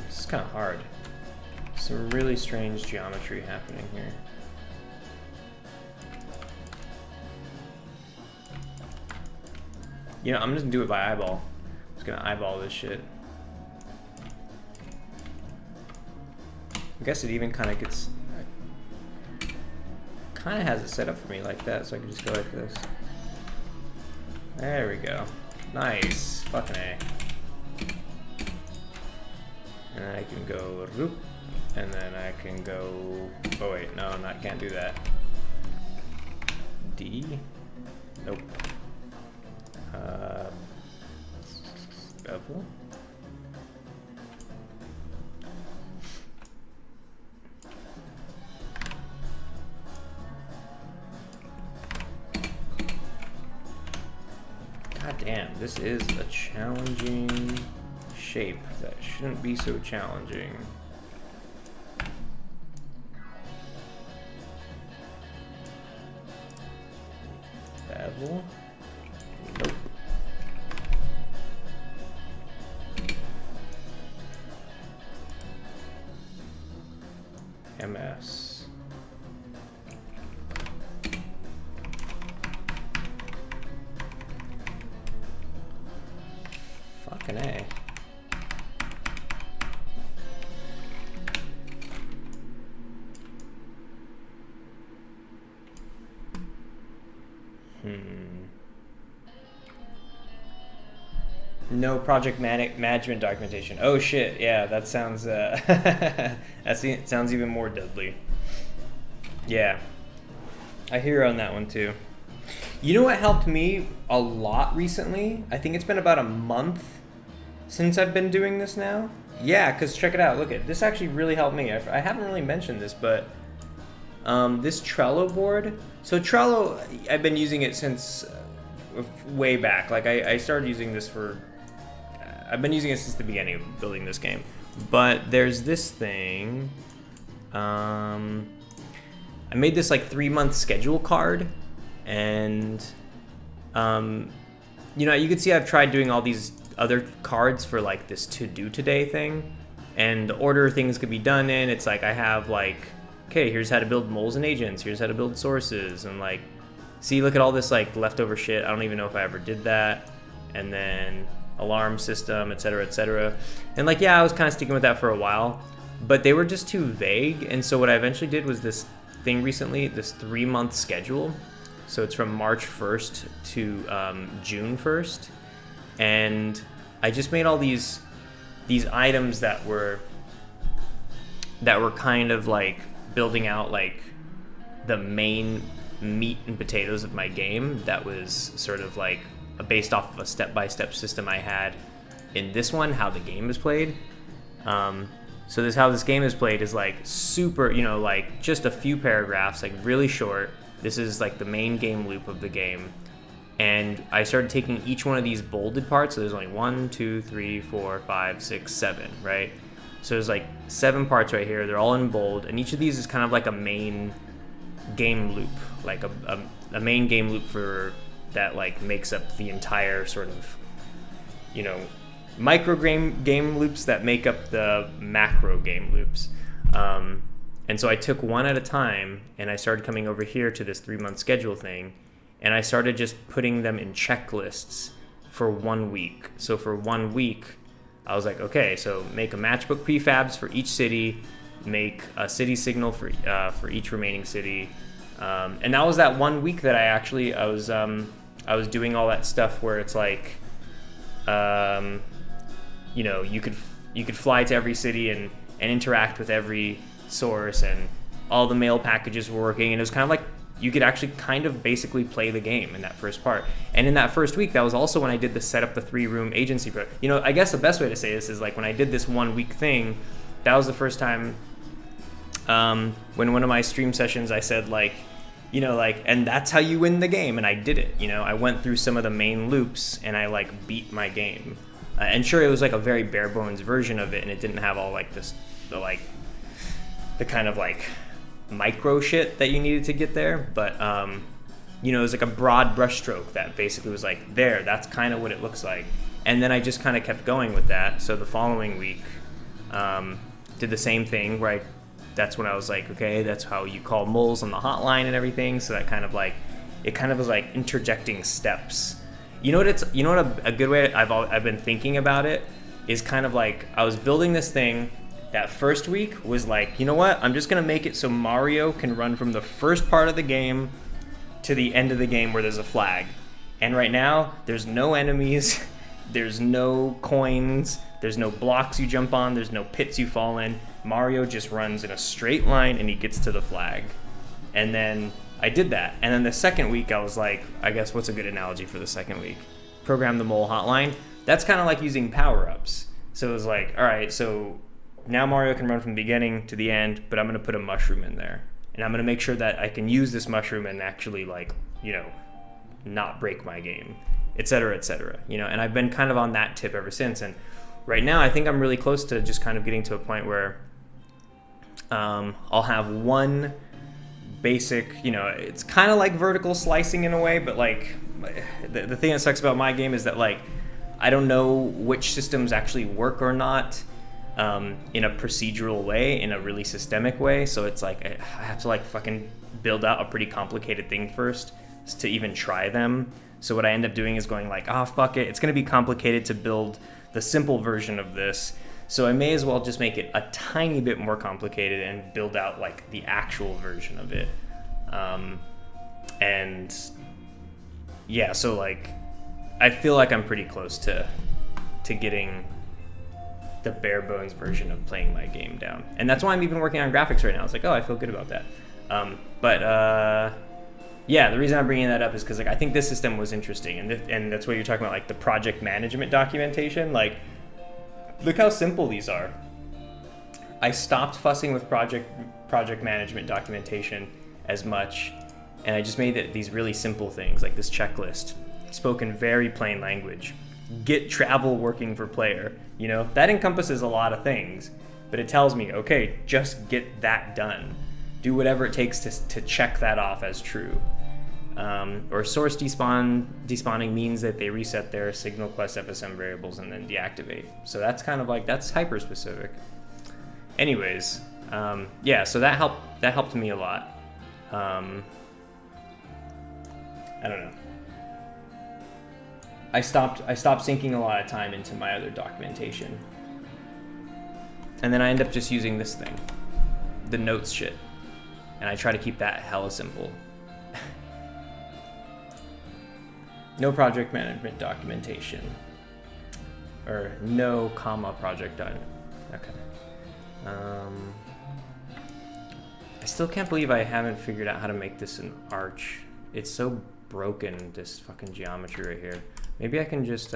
This is kind of hard. Some really strange geometry happening here. You know, I'm just gonna do it by eyeball. I'm just gonna eyeball this shit. I guess it even kind of gets, kind of has it set up for me like that, so I can just go like this. There we go. Nice. Fucking A. And then I can go roop, and then I can go, oh wait, no, I can't do that. D? Nope. Bevel? God damn, this is a challenging shape that shouldn't be so challenging. Bevel? Nope. MS. Fucking A. No project management documentation. Oh shit, yeah, that sounds that sounds even more deadly. Yeah, I hear on that one too. You know what helped me a lot recently? I think it's been about a month since I've been doing this now. Yeah, because check it out. Look at this, actually really helped me. I haven't really mentioned this, but this Trello board. So Trello, I've been using it since way back. Like I started using this for, I've been using it since the beginning of building this game. But there's this thing. I made this like 3-month schedule card, and you know, you can see I've tried doing all these other cards for like this to do today thing, and the order things could be done in. It's like I have like, okay, here's how to build moles and agents, here's how to build sources, and like, see, look at all this like leftover shit. I don't even know if I ever did that. And then alarm system, etc., etc. And like, yeah, I was kind of sticking with that for a while, but they were just too vague. And so what I eventually did was this thing recently, this 3-month schedule. So it's from March 1st to June 1st. And I just made all these items that were kind of like building out like the main meat and potatoes of my game. That was sort of like based off of a step-by-step system I had in this one, how the game is played. So this, how this game is played, is like super, you know, like just a few paragraphs, like really short. This is like the main game loop of the game. And I started taking each one of these bolded parts. So there's only 1, 2, 3, 4, 5, 6, 7, right? So there's like 7 parts right here. They're all in bold. And each of these is kind of like a main game loop, like a main game loop for that like makes up the entire sort of, you know, micro game loops that make up the macro game loops. And so I took one at a time, and I started coming over here to this 3-month schedule thing, and I started just putting them in checklists for 1 week. So for 1 week, I was like, okay, so make a matchbook prefabs for each city, make a city signal for each remaining city, and that was that 1 week that I was doing all that stuff where it's like, you know, you could fly to every city and interact with every source, and all the mail packages were working, and it was kind of like you could actually kind of basically play the game in that first part. And in that first week, that was also when I did the set up the 3-room agency. You know, I guess the best way to say this is like when I did this 1 week thing, that was the first time when one of my stream sessions I said like, you know, like, and that's how you win the game, and I did it. You know, I went through some of the main loops and I like beat my game. And sure, it was like a very bare bones version of it, and it didn't have all like the kind of like micro shit that you needed to get there, but you know, it was like a broad brushstroke that basically was like, there, that's kind of what it looks like. And then I just kind of kept going with that. So the following week, did the same thing where that's when I was like, okay, that's how you call moles on the hotline and everything. So that kind of like, it kind of was like interjecting steps. You know what a good way I've been thinking about it is kind of like, I was building this thing. That first week was like, you know what? I'm just going to make it so Mario can run from the first part of the game to the end of the game where there's a flag. And right now, there's no enemies, there's no coins, there's no blocks you jump on, there's no pits you fall in. Mario just runs in a straight line and he gets to the flag. And then I did that. And then the second week, I was like, I guess what's a good analogy for the second week? Program the mole hotline. That's kind of like using power-ups. So it was like, all right, so now Mario can run from the beginning to the end, but I'm going to put a mushroom in there. And I'm going to make sure that I can use this mushroom and actually, like, you know, not break my game, et cetera, you know. And I've been kind of on that tip ever since. And right now, I think I'm really close to just kind of getting to a point where I'll have one basic, you know, it's kind of like vertical slicing in a way, but, like, the thing that sucks about my game is that, like, I don't know which systems actually work or not. In a procedural way, in a really systemic way. So it's like I have to like fucking build out a pretty complicated thing first to even try them. So what I end up doing is going like, oh, fuck it, it's going to be complicated to build the simple version of this. So I may as well just make it a tiny bit more complicated and build out like the actual version of it. And yeah, so like I feel like I'm pretty close to getting the bare bones version of playing my game down. And that's why I'm even working on graphics right now. It's like, oh, I feel good about that. Yeah, the reason I'm bringing that up is because like I think this system was interesting, and that's what you're talking about, like the project management documentation. Like, look how simple these are. I stopped fussing with project management documentation as much, and I just made these really simple things, like this checklist, spoken very plain language. Get travel working for player. You know, that encompasses a lot of things, but it tells me, okay, just get that done. Do whatever it takes to check that off as true. Or source despawning means that they reset their signal quest FSM variables and then deactivate. So that's kind of like, that's hyper specific. Anyways, yeah, so that helped me a lot. I don't know. I stopped sinking a lot of time into my other documentation. And then I end up just using this thing, the notes shit. And I try to keep that hella simple. No project management documentation. Or no comma project document. Okay. I still can't believe I haven't figured out how to make this an arch. It's so broken, this fucking geometry right here. Maybe I can just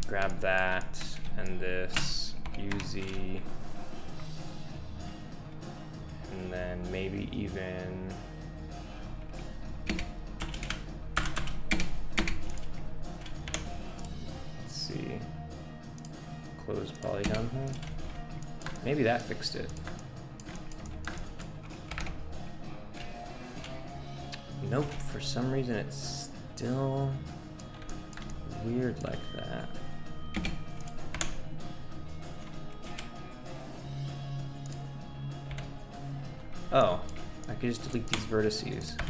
grab that and this, UZ, and then maybe even let's see, close polygon here. Maybe that fixed it. Nope, for some reason it's still weird like that. Oh, I could just delete these vertices.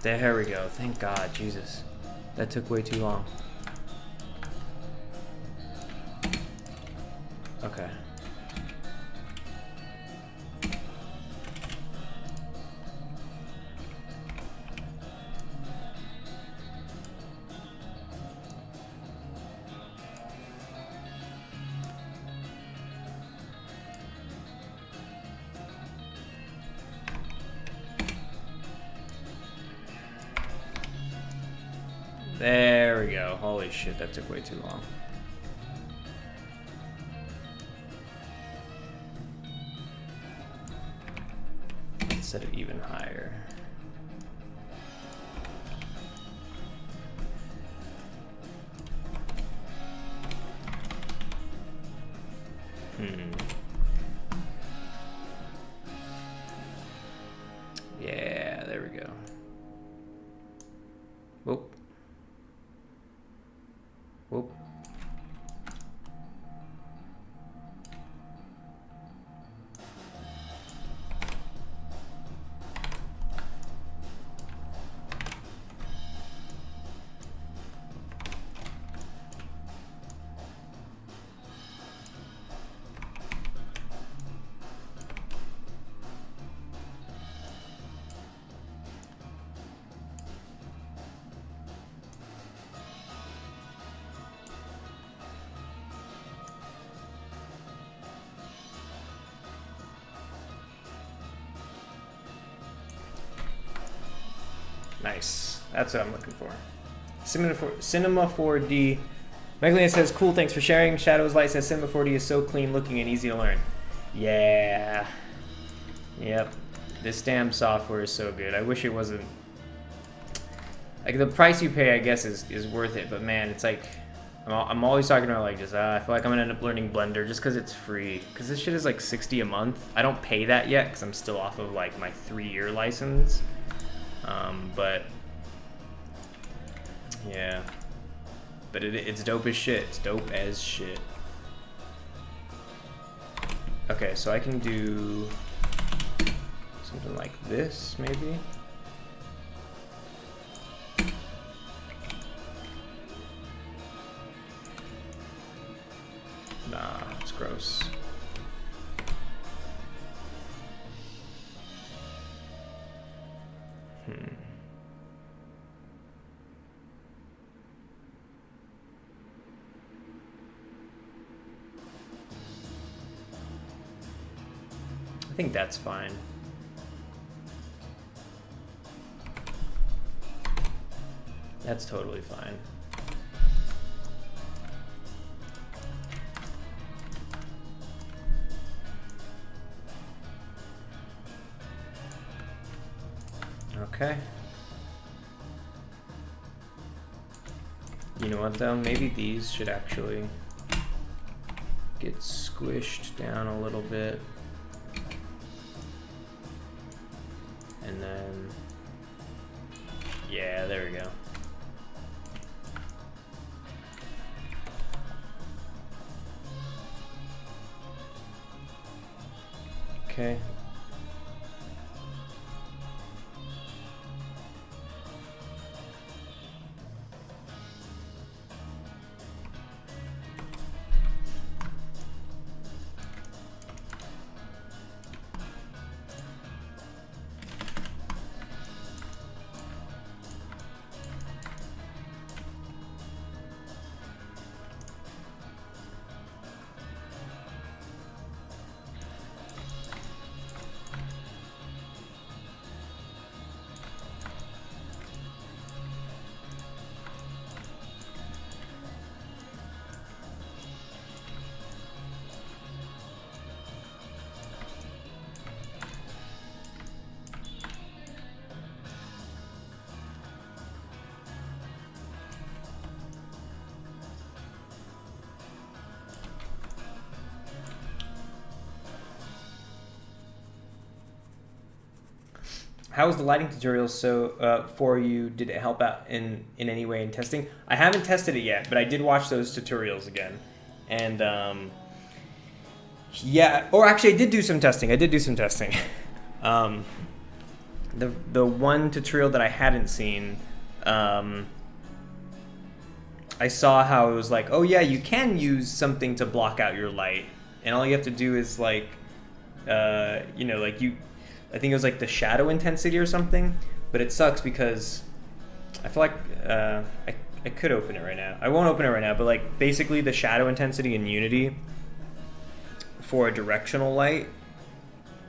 There we go, thank God, Jesus. That took way too long. Okay. There we go. Holy shit, that took way too long. Let's set it even higher. Yeah, there we go. Whoop. Whoop. Nice. That's what I'm looking for. Cinema 4D. Magdalena says, cool, thanks for sharing. Shadows Light says, Cinema 4D is so clean looking and easy to learn. Yeah. Yep. This damn software is so good. I wish it wasn't... Like, the price you pay, I guess, is worth it. But, man, it's like... I'm always talking about, like, just, I feel like I'm going to end up learning Blender just because it's free. Because this shit is, like, $60 a month. I don't pay that yet because I'm still off of, like, my 3-year license. But yeah, but it's dope as shit. It's dope as shit. Okay, so I can do something like this, maybe. Nah, it's gross. I think that's fine. That's totally fine. Okay. You know what though? Maybe these should actually get squished down a little bit. And then, yeah, there we go. Okay. how was the lighting tutorial for you? Did it help out in any way in testing? I haven't tested it yet, but I did watch those tutorials again. And yeah, or actually I did do some testing. The one tutorial that I hadn't seen, I saw how it was like, oh yeah, you can use something to block out your light, and all you have to do is like, you know, like I think it was like the shadow intensity or something, but it sucks because I feel like I could open it right now. I won't open it right now, but like basically the shadow intensity in Unity for a directional light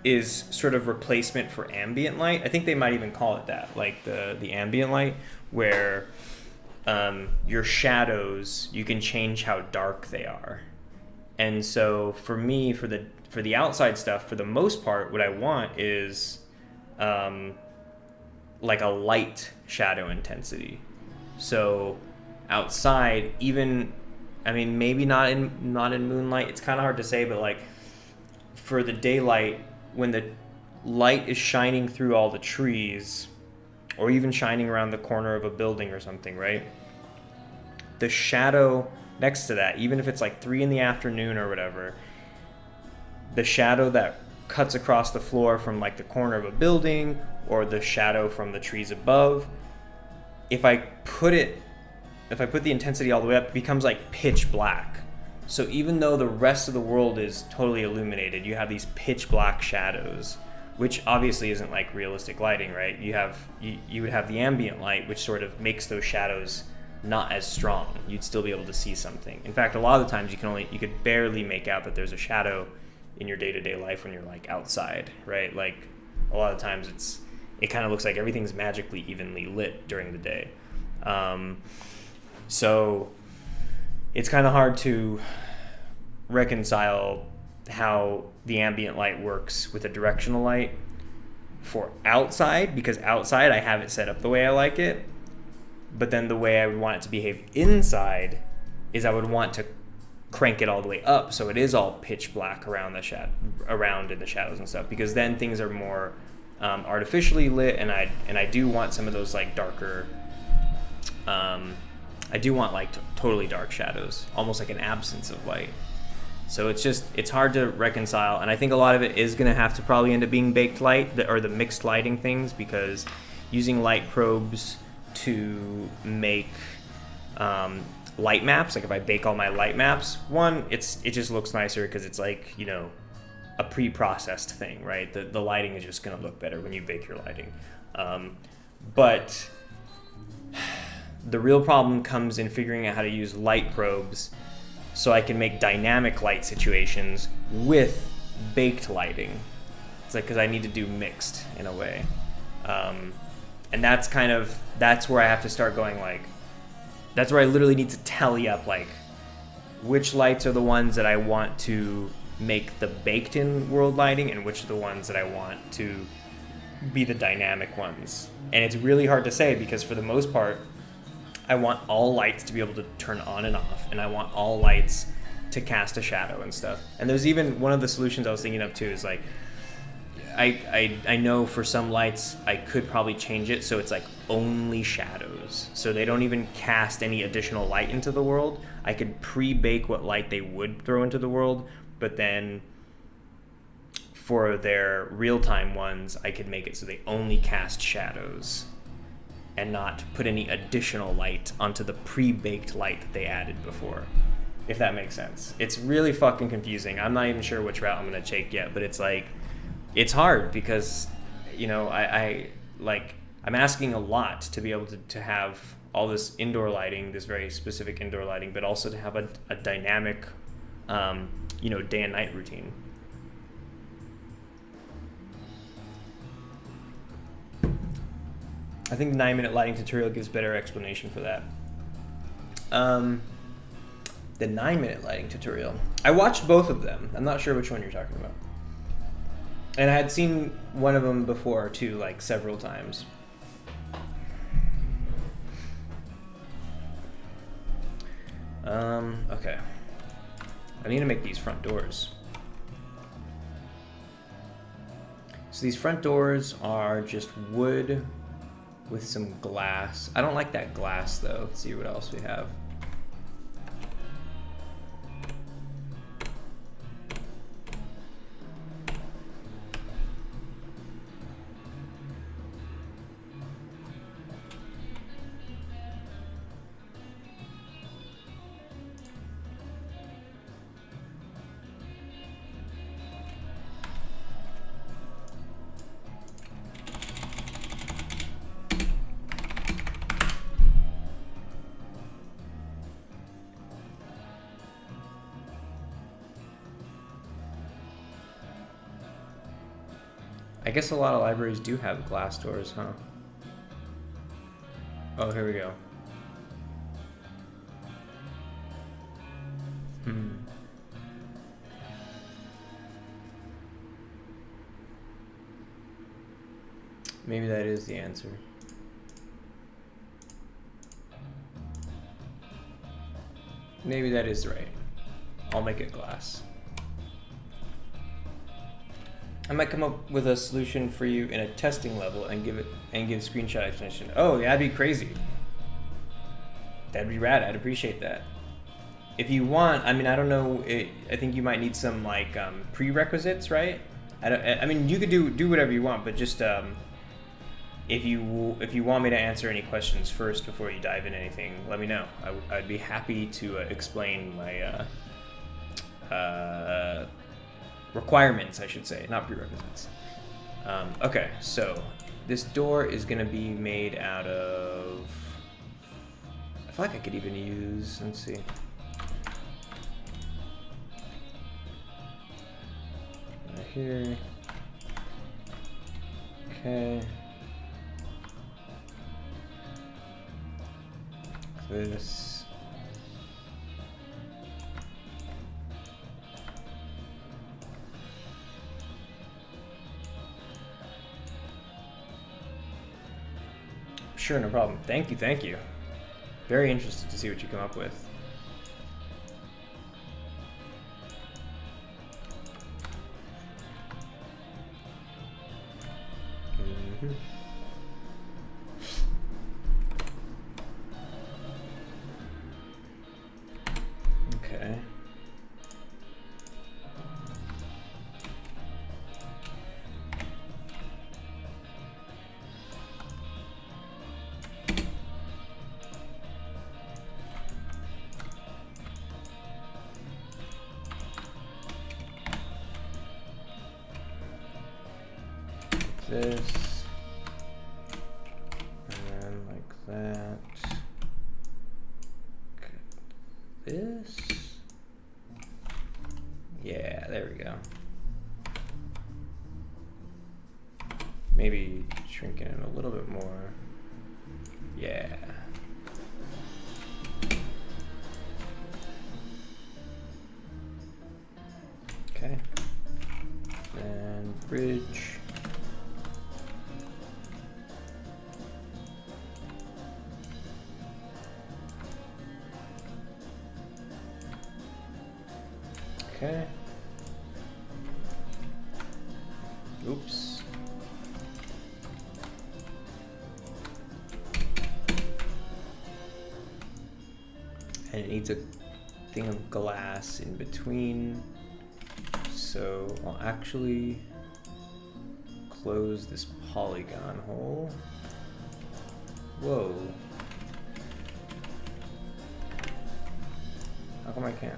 is sort of replacement for ambient light. I think they might even call it that, like the ambient light, where your shadows, you can change how dark they are. And so for me, for the outside stuff, for the most part, what I want is like a light shadow intensity. So outside, even, I mean, maybe not in moonlight, it's kind of hard to say, but like for the daylight, when the light is shining through all the trees, or even shining around the corner of a building or something, right? The shadow next to that, even if it's like 3 p.m. or whatever, the shadow that cuts across the floor from like the corner of a building, or the shadow from the trees above, if I put the intensity all the way up, it becomes like pitch black. So even though the rest of the world is totally illuminated, you have these pitch black shadows, which obviously isn't like realistic lighting, right? You would have the ambient light, which sort of makes those shadows not as strong. You'd still be able to see something. In fact, a lot of the times you could barely make out that there's a shadow in your day-to-day life when you're like outside, right? Like a lot of times it kind of looks like everything's magically evenly lit during the day. So it's kind of hard to reconcile how the ambient light works with a directional light for outside, because outside I have it set up the way I like it, but then the way I would want it to behave inside is I would want to crank it all the way up so it is all pitch black around in the shadows and stuff, because then things are more artificially lit, and I do want some of those like darker, I do want like totally dark shadows, almost like an absence of light. So it's hard to reconcile, and I think a lot of it is going to have to probably end up being baked light, or the mixed lighting things, because using light probes to make light maps, like if I bake all my light maps, one, it just looks nicer because it's like, you know, a pre-processed thing, right? The lighting is just going to look better when you bake your lighting. But the real problem comes in figuring out how to use light probes so I can make dynamic light situations with baked lighting. It's like, because I need to do mixed in a way. And that's where I have to start going, like, that's where I literally need to tally up, like, which lights are the ones that I want to make the baked in world lighting, and which are the ones that I want to be the dynamic ones. And it's really hard to say, because for the most part, I want all lights to be able to turn on and off, and I want all lights to cast a shadow and stuff. And there's even one of the solutions I was thinking of too is like, I know for some lights I could probably change it so it's like only shadows, so they don't even cast any additional light into the world. I could pre-bake what light they would throw into the world, but then for their real-time ones I could make it so they only cast shadows and not put any additional light onto the pre-baked light that they added before, if that makes sense. It's really fucking confusing. I'm not even sure which route I'm gonna take yet, but it's like, it's hard because, you know, I'm asking a lot to be able to have all this indoor lighting, this very specific indoor lighting, but also to have a dynamic, you know, day and night routine. I think the 9-minute lighting tutorial gives better explanation for that. The 9-minute lighting tutorial. I watched both of them. I'm not sure which one you're talking about. And I had seen one of them before too, like several times. Okay. I need to make these front doors. So these front doors are just wood with some glass. I don't like that glass though. Let's see what else we have. I guess a lot of libraries do have glass doors, huh? Oh, here we go. Maybe that is the answer. Maybe that is right. I'll make it glass. I might come up with a solution for you in a testing level and give screenshot explanation. Oh, yeah, that'd be crazy. That'd be rad. I'd appreciate that. If you want, I mean, I don't know. I think you might need some like prerequisites, right? I mean, you could do whatever you want, but just if you want me to answer any questions first before you dive into anything, let me know. I'd be happy to explain my requirements, I should say, not prerequisites. Okay, so this door is gonna be made out of. I feel like I could even use. Let's see. Right here. Okay. This. Sure, no problem. Thank you. Very interested to see what you come up with. Okay. This, and then like that. This, yeah, there we go. Maybe shrinking it a little bit more. Yeah. Okay. And bridge. Okay. Oops. And it needs a thing of glass in between. So I'll actually close this polygon hole. Whoa. How come I can't?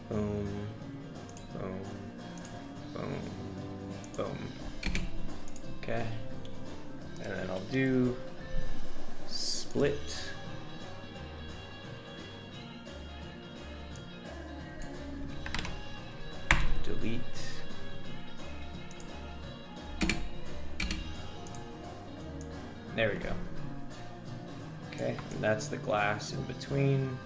Boom, boom, boom, boom. Okay. And then I'll do split. Delete. There we go. Okay, and that's the glass in between.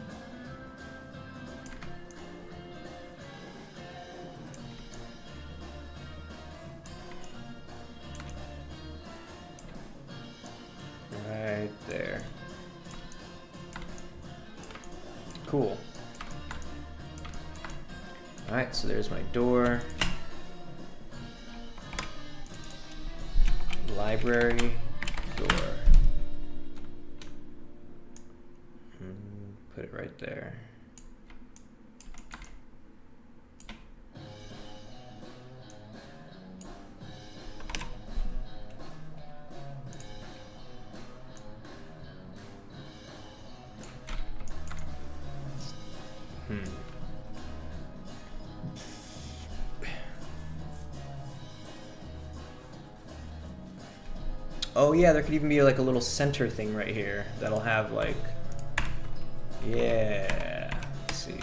Right there. Cool. Alright, so there's my door. Library, door. Put it right there. Oh yeah, there could even be like a little center thing right here that'll have like, yeah, let's see.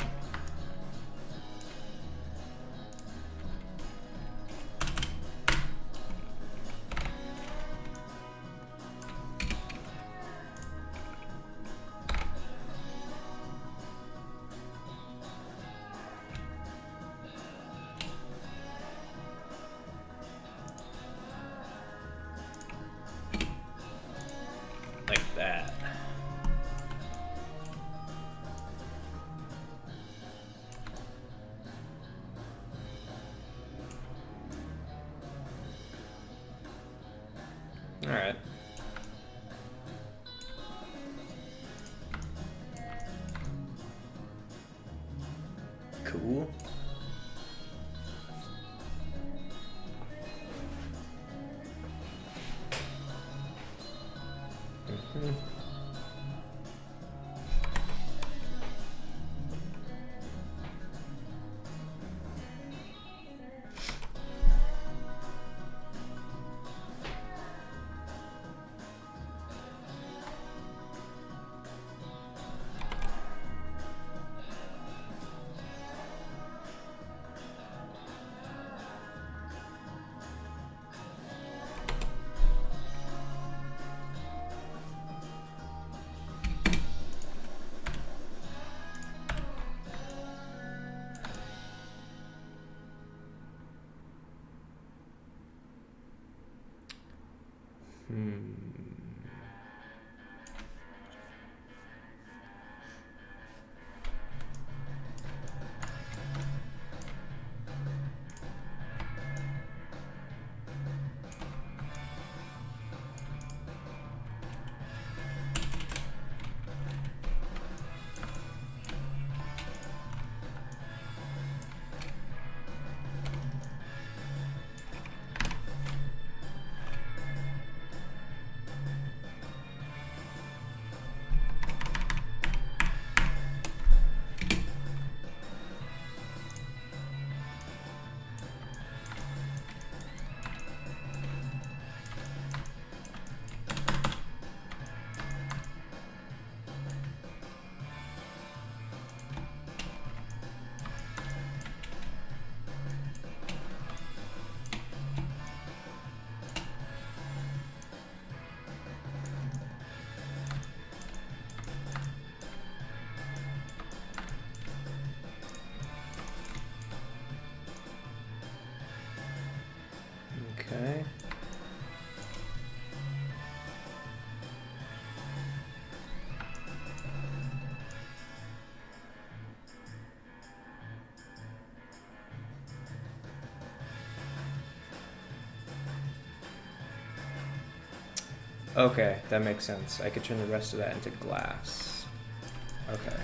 Like that. All right. Cool. Okay. Okay, that makes sense. I could turn the rest of that into glass. Okay.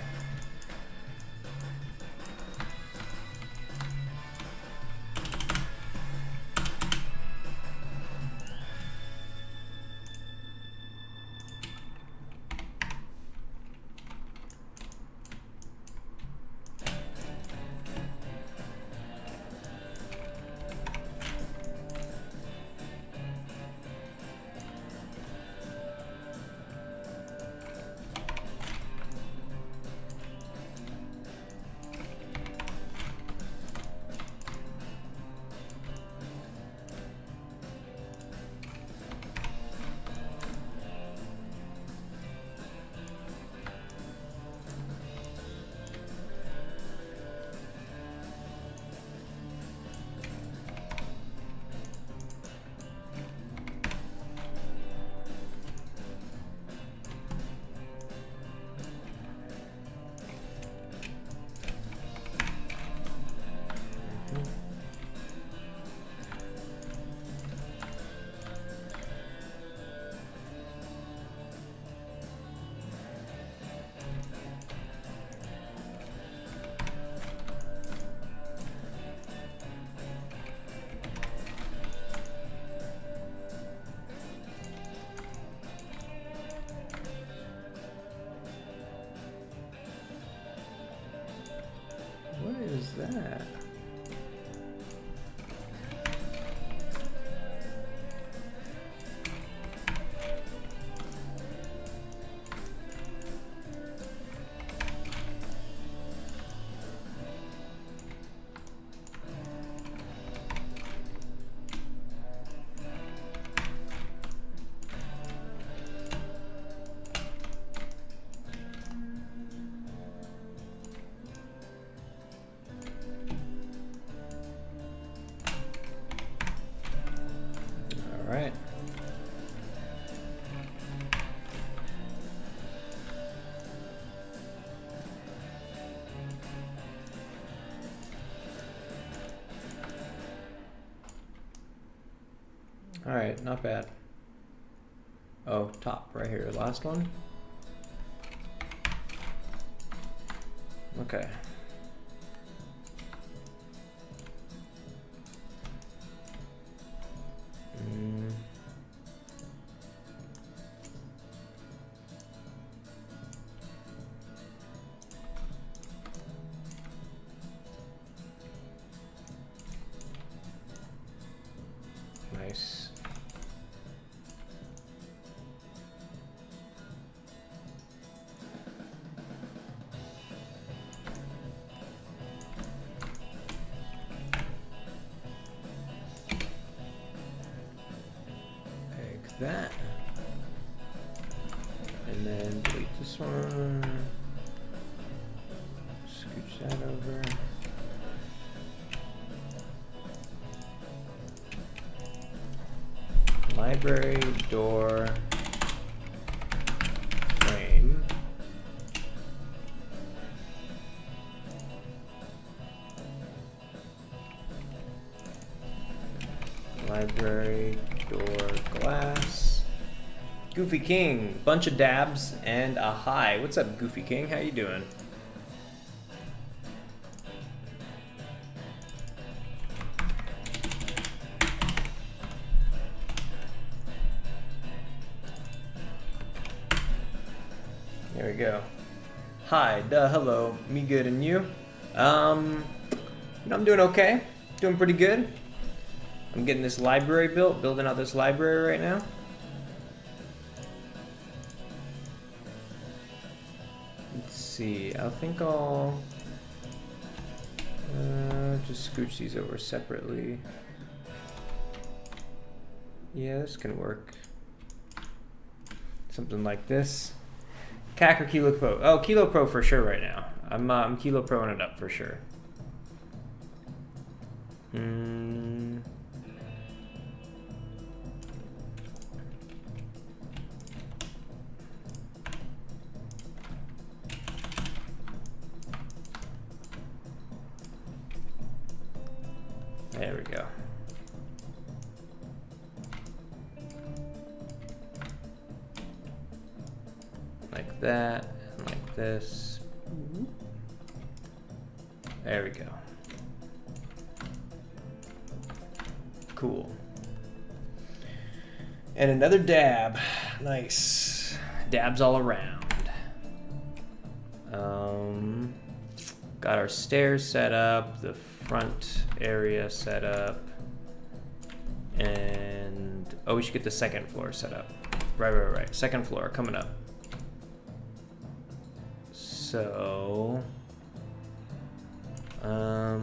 is that? Right. All right, not bad. Oh, top right here, last one. Okay. Nice. Take that. And then delete this one. Scooch that over. Library door frame. Library door glass. Goofy King, bunch of dabs and a hi. What's up, Goofy King? How you doing? There we go. Hi, duh, hello, me good and you? I'm doing okay, doing pretty good. I'm getting this library built, building out this library right now. Let's see, I think I'll just scooch these over separately. Yeah, this can work. Something like this. CAC or Kilo Pro? Oh, Kilo Pro for sure right now. I'm Kilo Proing it up for sure. There we go. Like that, and like this. There we go. Cool. And another dab. Nice. Dabs all around. Got our stairs set up, the front area set up, and oh, we should get the second floor set up. Right. Second floor coming up. So, I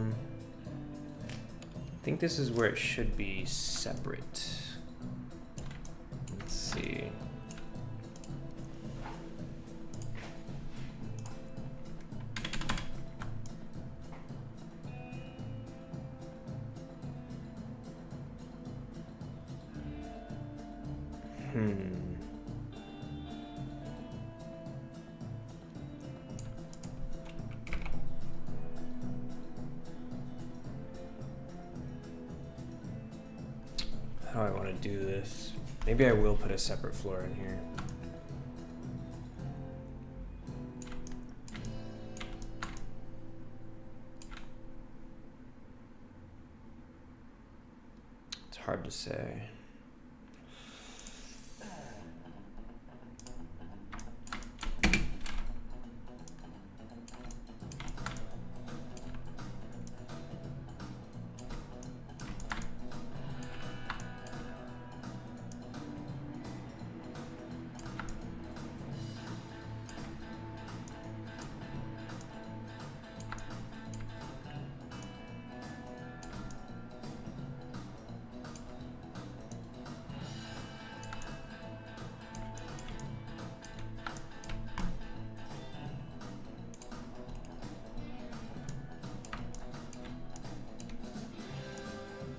think this is where it should be separate. Let's see. How do I want to do this? Maybe I will put a separate floor in here. It's hard to say.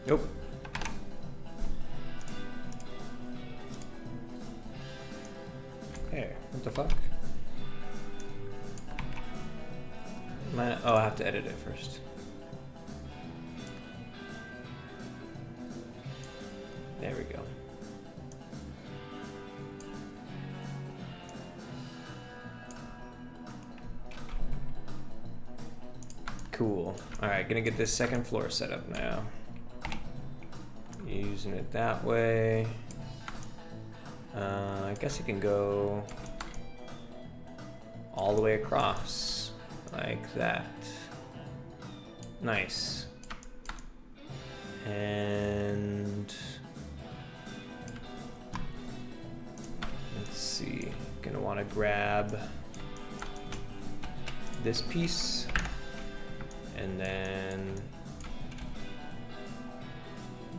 Nope. There. What the fuck? Oh, I have to edit it first. There we go. Cool. All right, gonna get this second floor set up now. Using it that way. I guess it can go all the way across like that. Nice. And let's see, gonna want to grab this piece and then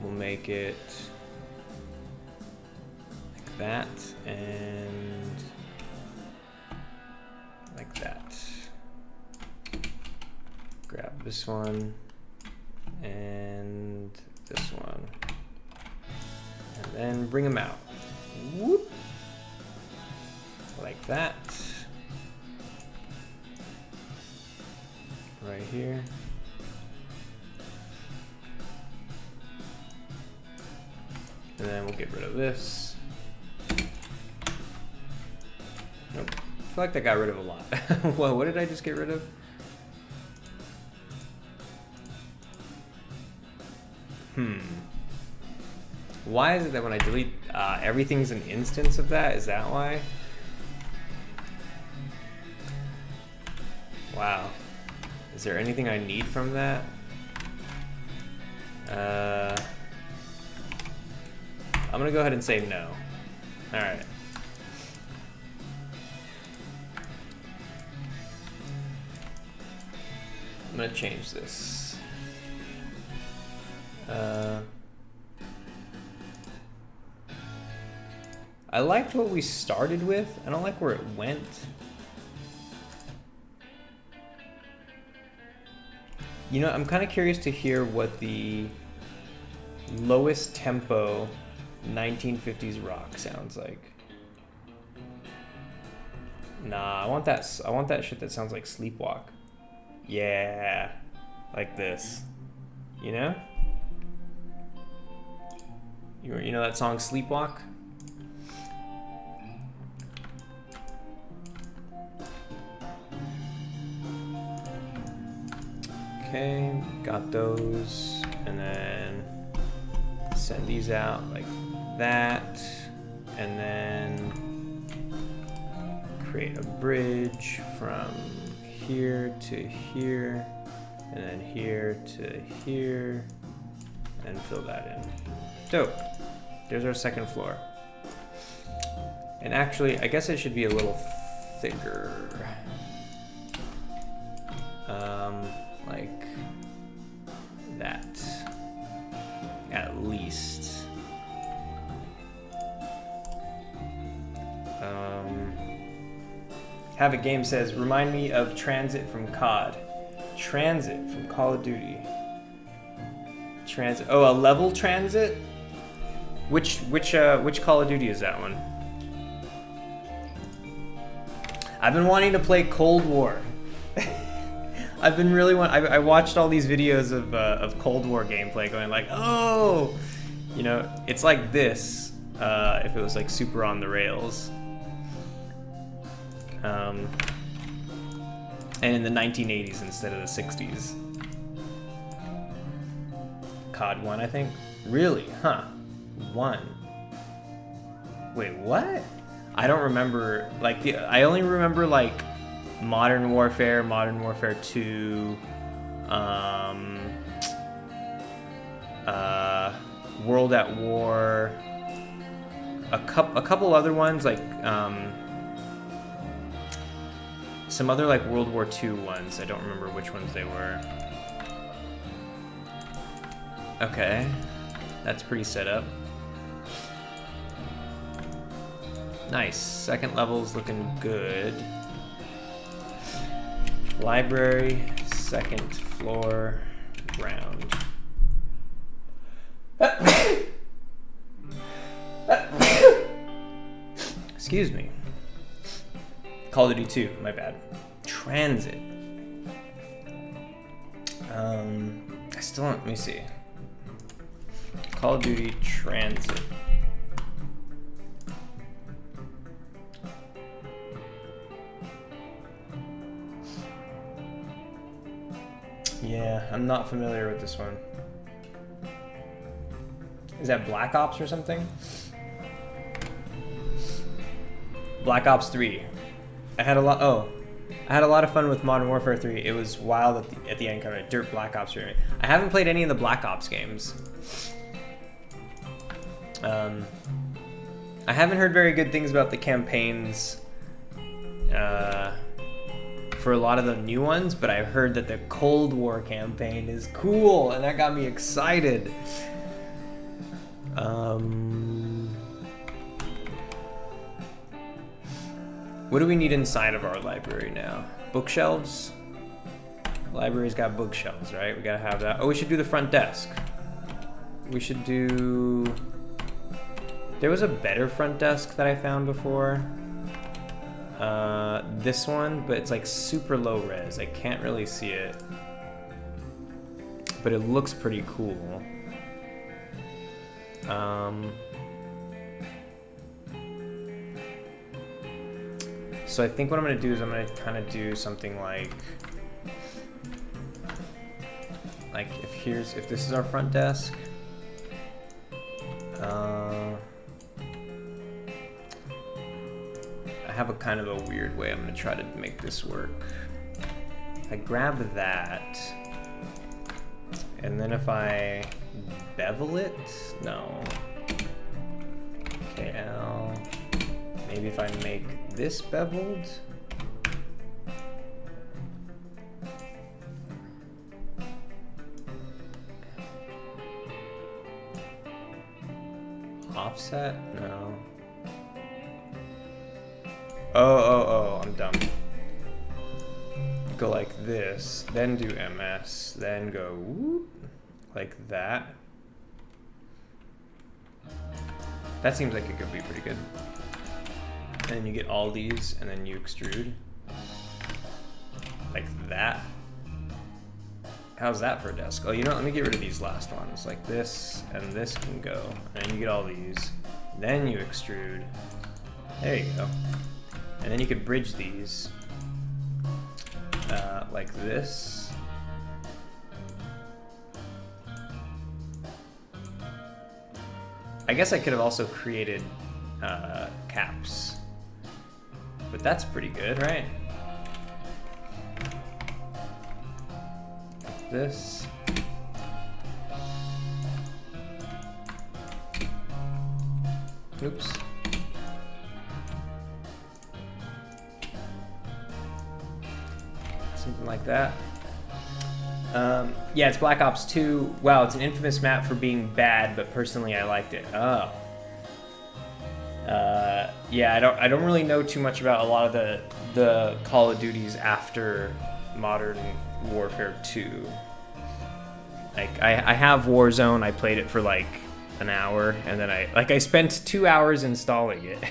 we'll make it like that and like that. Grab this one and this one and then bring them out. Whoop. Like that. Right here. And then we'll get rid of this. Nope. I feel like that got rid of a lot. Well, what did I just get rid of? Why is it that when I delete everything's an instance of that? Is that why? Wow. Is there anything I need from that? I'm gonna go ahead and say no. All right. I'm gonna change this. I liked what we started with. I don't like where it went. You know, I'm kind of curious to hear what the lowest tempo 1950s rock sounds like. Nah, I want that shit that sounds like Sleepwalk. Yeah, like this. You know? You know that song Sleepwalk? Okay, got those, and then send these out like that, and then create a bridge from here to here, and then here to here, and fill that in. Dope. There's our second floor. And actually, I guess it should be a little thicker. Like that, at least. Have a Game says, remind me of Transit from COD. Transit from Call of Duty. Transit. Oh, a level transit? Which Call of Duty is that one? I've been wanting to play Cold War. I've been really I watched all these videos of Cold War gameplay, going like, oh, you know, it's like this if it was like super on the rails. And in the 1980s instead of the 60s. COD 1, I think. Really? Huh. 1. Wait, what? I don't remember. Like I only remember like Modern Warfare, Modern Warfare 2, World at War, a couple other ones like some other like World War II ones. I don't remember which ones they were. Okay, that's pretty set up. Nice. Second level's looking good. Library, second floor, ground. Excuse me. Call of Duty 2, my bad. Transit. I still don't, let me see. Call of Duty Transit. Yeah, I'm not familiar with this one. Is that Black Ops or something? Black Ops 3. I had a lot of fun with Modern Warfare 3. It was wild at the end, kind of dirt Black Ops 3. I haven't played any of the Black Ops games. I haven't heard very good things about the campaigns for a lot of the new ones, but I heard that the Cold War campaign is cool, and that got me excited. What do we need inside of our library now? Bookshelves? Library's got bookshelves, right? We gotta have that. Oh, we should do the front desk. We should do... There was a better front desk that I found before. This one, but it's like super low res. I can't really see it. But it looks pretty cool. So I think what I'm gonna do is I'm gonna kind of do something like if this is our front desk. I have a kind of a weird way I'm gonna try to make this work. I grab that, and then if I bevel it, no. KL. Maybe if I make this beveled. Offset? No. Oh, I'm dumb. Go like this, then do MS, then go whoop, like that. That seems like it could be pretty good. And then you get all these, and then you extrude. Like that. How's that for a desk? Oh, you know what? Let me get rid of these last ones. Like this, and this can go. And then you get all these. Then you extrude. There you go. And then you could bridge these. Like this. I guess I could have also created caps. But that's pretty good, right? This. Oops. Something like that. Yeah, it's Black Ops 2. Wow, it's an infamous map for being bad, but personally I liked it. Oh. Yeah, I don't really know too much about a lot of the Call of Duties after Modern Warfare 2. Like I have Warzone. I played it for like an hour, and then I spent 2 hours installing it,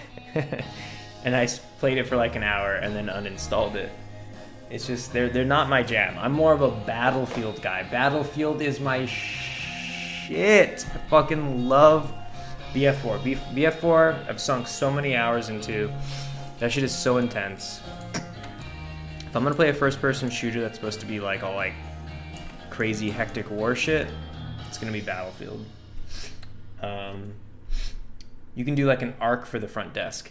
and I played it for like an hour, and then uninstalled it. It's just they're not my jam. I'm more of a Battlefield guy. Battlefield is my shit. I fucking love BF4. BF4 I've sunk so many hours into. That shit is so intense. If I'm gonna play a first-person shooter that's supposed to be like all like crazy hectic war shit, it's gonna be Battlefield. You can do like an arc for the front desk.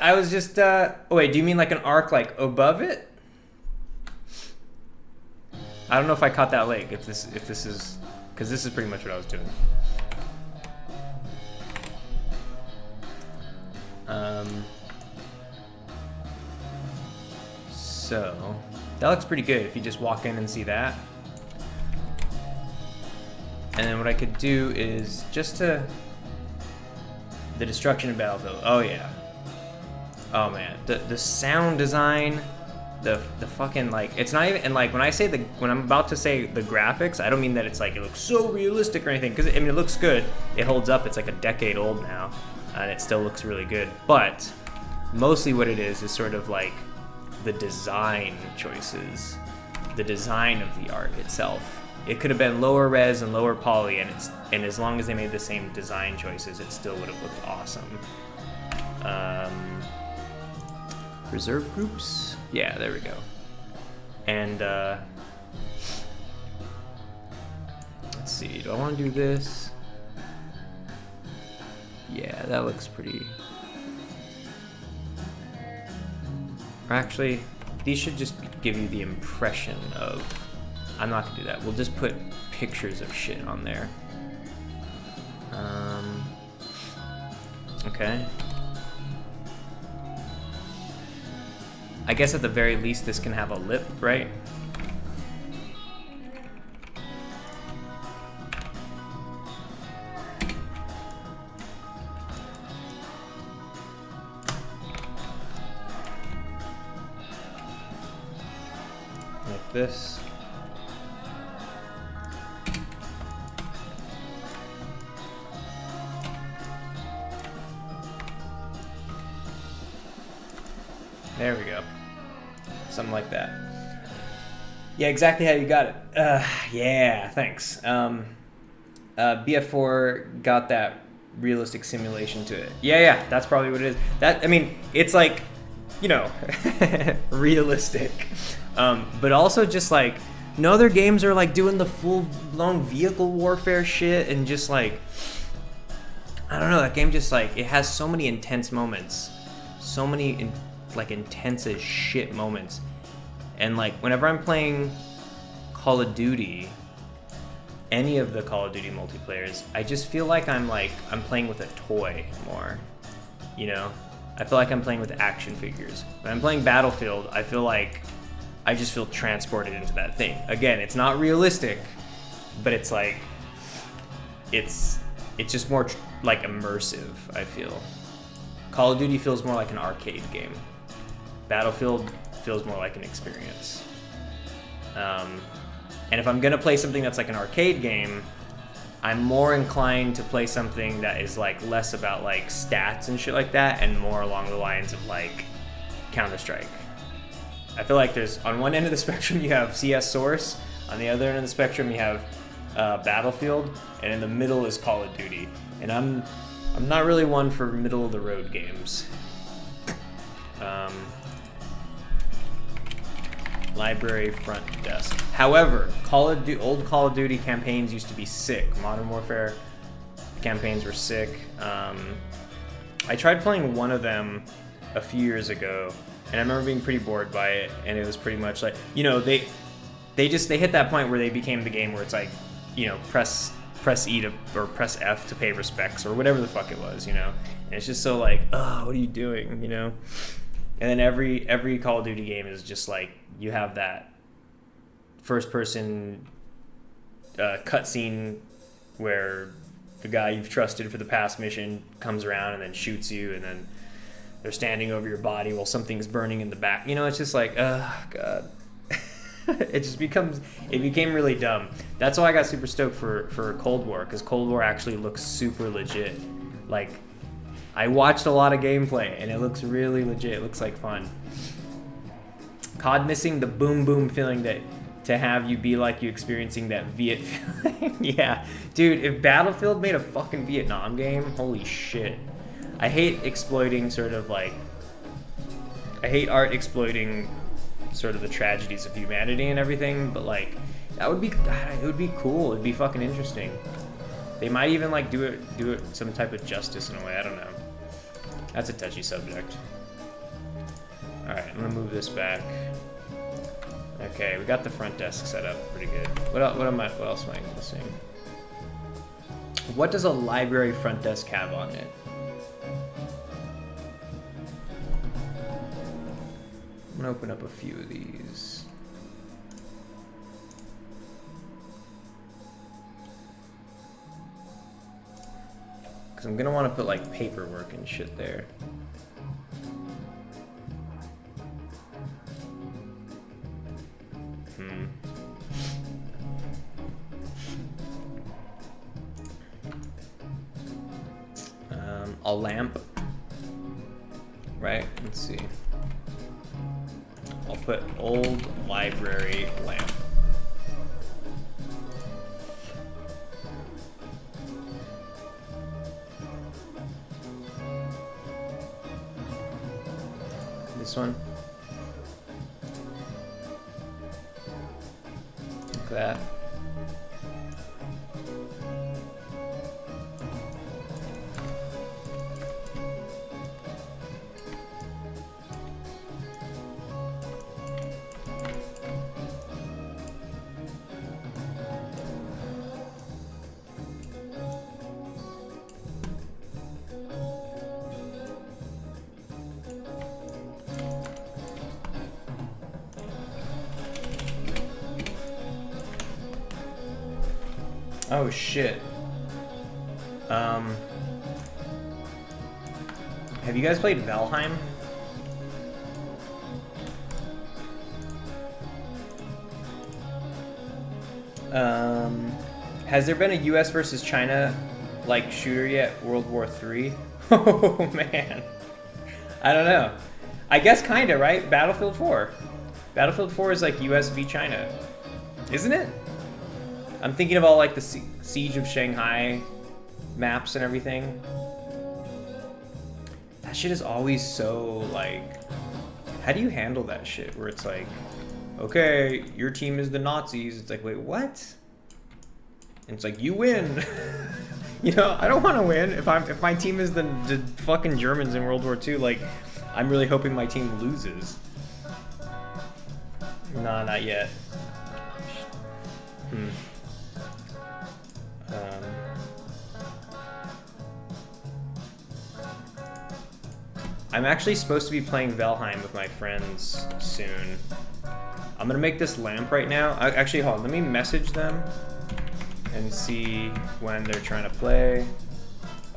I was just oh wait, do you mean like an arc like above it? I don't know if I caught that late. If this is, because this is pretty much what I was doing. So that looks pretty good if you just walk in and see that. And then what I could do is just the destruction of Battlefield. Oh yeah. Oh man, the sound design. the fucking like it's not even, and like when I'm about to say the graphics, I don't mean that it's like it looks so realistic or anything, because I mean it looks good, it holds up, it's like a decade old now, and it still looks really good. But mostly what it is sort of like the design choices, the design of the art itself. It could have been lower res and lower poly, and as long as they made the same design choices, it still would have looked awesome. Preserve groups? Yeah, there we go. And let's see, do I want to do this? Yeah, that looks pretty. Or actually, these should just give you the impression of. I'm not gonna do that. We'll just put pictures of shit on there. Okay. I guess at the very least this can have a lip, right? Like this. There we go. Something like that. Yeah, exactly how you got it. Yeah, thanks. BF4 got that realistic simulation to it. Yeah, that's probably what it is. I mean, it's like, you know, realistic. But also just like, no other games are like doing the full-blown vehicle warfare shit, and just like, I don't know, that game just like, it has so many intense moments. So many like intense as shit moments. And like whenever I'm playing Call of Duty, any of the Call of Duty multiplayers, I just feel like I'm playing with a toy more, you know? I feel like I'm playing with action figures. When I'm playing Battlefield, I feel like I just feel transported into that thing. Again, it's not realistic, but it's like, it's just more like immersive, I feel. Call of Duty feels more like an arcade game. Battlefield feels more like an experience. And if I'm gonna play something that's like an arcade game, I'm more inclined to play something that is like less about like stats and shit like that, and more along the lines of like Counter-Strike. I feel like there's, on one end of the spectrum you have CS Source, on the other end of the spectrum you have Battlefield, and in the middle is Call of Duty. And I'm not really one for middle of the road games. Library front desk. However, old Call of Duty campaigns used to be sick. Modern Warfare campaigns were sick. I tried playing one of them a few years ago, and I remember being pretty bored by it. And it was pretty much like, you know, they hit that point where they became the game where it's like, you know, press E to, or press F to pay respects, or whatever the fuck it was, you know. And it's just so like, oh, what are you doing, you know? And then every Call of Duty game is just like, you have that first-person cutscene where the guy you've trusted for the past mission comes around and then shoots you, and then they're standing over your body while something's burning in the back. You know, it's just like, oh, God. It became really dumb. That's why I got super stoked for Cold War, because Cold War actually looks super legit. Like, I watched a lot of gameplay, and it looks really legit. It looks like fun. COD missing the boom boom feeling that to have you be like you experiencing that Viet feeling. Yeah, dude, if Battlefield made a fucking Vietnam game, holy shit. I hate exploiting I hate art exploiting sort of the tragedies of humanity and everything, but like, that would be, God, it would be cool. It'd be fucking interesting. They might even like do it some type of justice in a way. I don't know. That's a touchy subject. All right, I'm gonna move this back. Okay, we got the front desk set up pretty good. What else am I missing? What does a library front desk have on it? I'm gonna open up a few of these. Because I'm gonna want to put like paperwork and shit there. a lamp, right? Let's see. I'll put old library lamp. This one. Like that. Oh shit. Have you guys played Valheim? Has there been a US versus China like shooter yet? World War III? Oh man. I don't know. I guess kinda, right? Battlefield 4. Battlefield 4 is like US v China. Isn't it? I'm thinking of all like the Siege of Shanghai maps and everything. That shit is always so like, how do you handle that shit where it's like, okay, your team is the Nazis. It's like, wait, what? And it's like, you win. You know, I don't want to win. If my team is the fucking Germans in World War II, like, I'm really hoping my team loses. Nah, not yet. I'm actually supposed to be playing Valheim with my friends soon. I'm gonna make this lamp right now. Actually, hold on, let me message them and see when they're trying to play.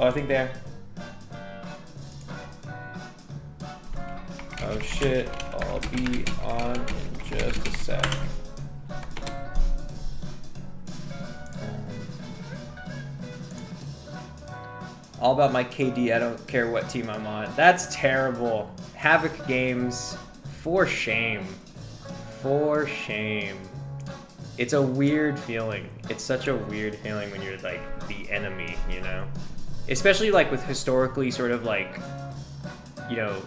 Oh, I think they're... Oh shit, I'll be on in just a sec. All about my KD, I don't care what team I'm on. That's terrible. Havoc games, for shame. For shame. It's a weird feeling. It's such a weird feeling when you're like the enemy, you know? Especially like with historically sort of like, you know,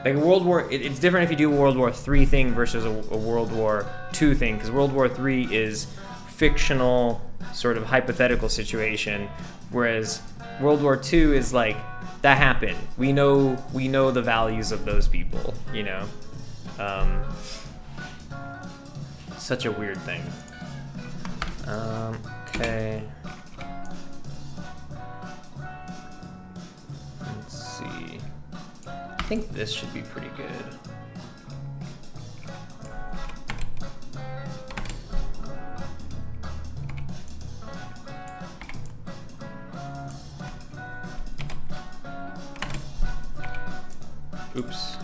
like World War, it's different if you do a World War III thing versus a World War II thing, because World War III is fictional, sort of hypothetical situation, whereas World War II is like, that happened. We know the values of those people, you know? Such a weird thing. Okay. Let's see. I think this should be pretty good. Oops.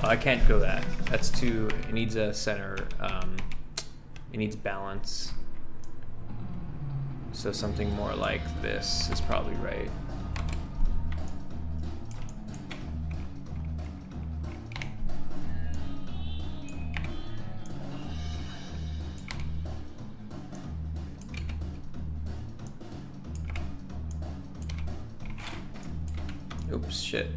Oh, I can't go that. That's too, it needs a center, it needs balance. So something more like this is probably right. Oops, shit.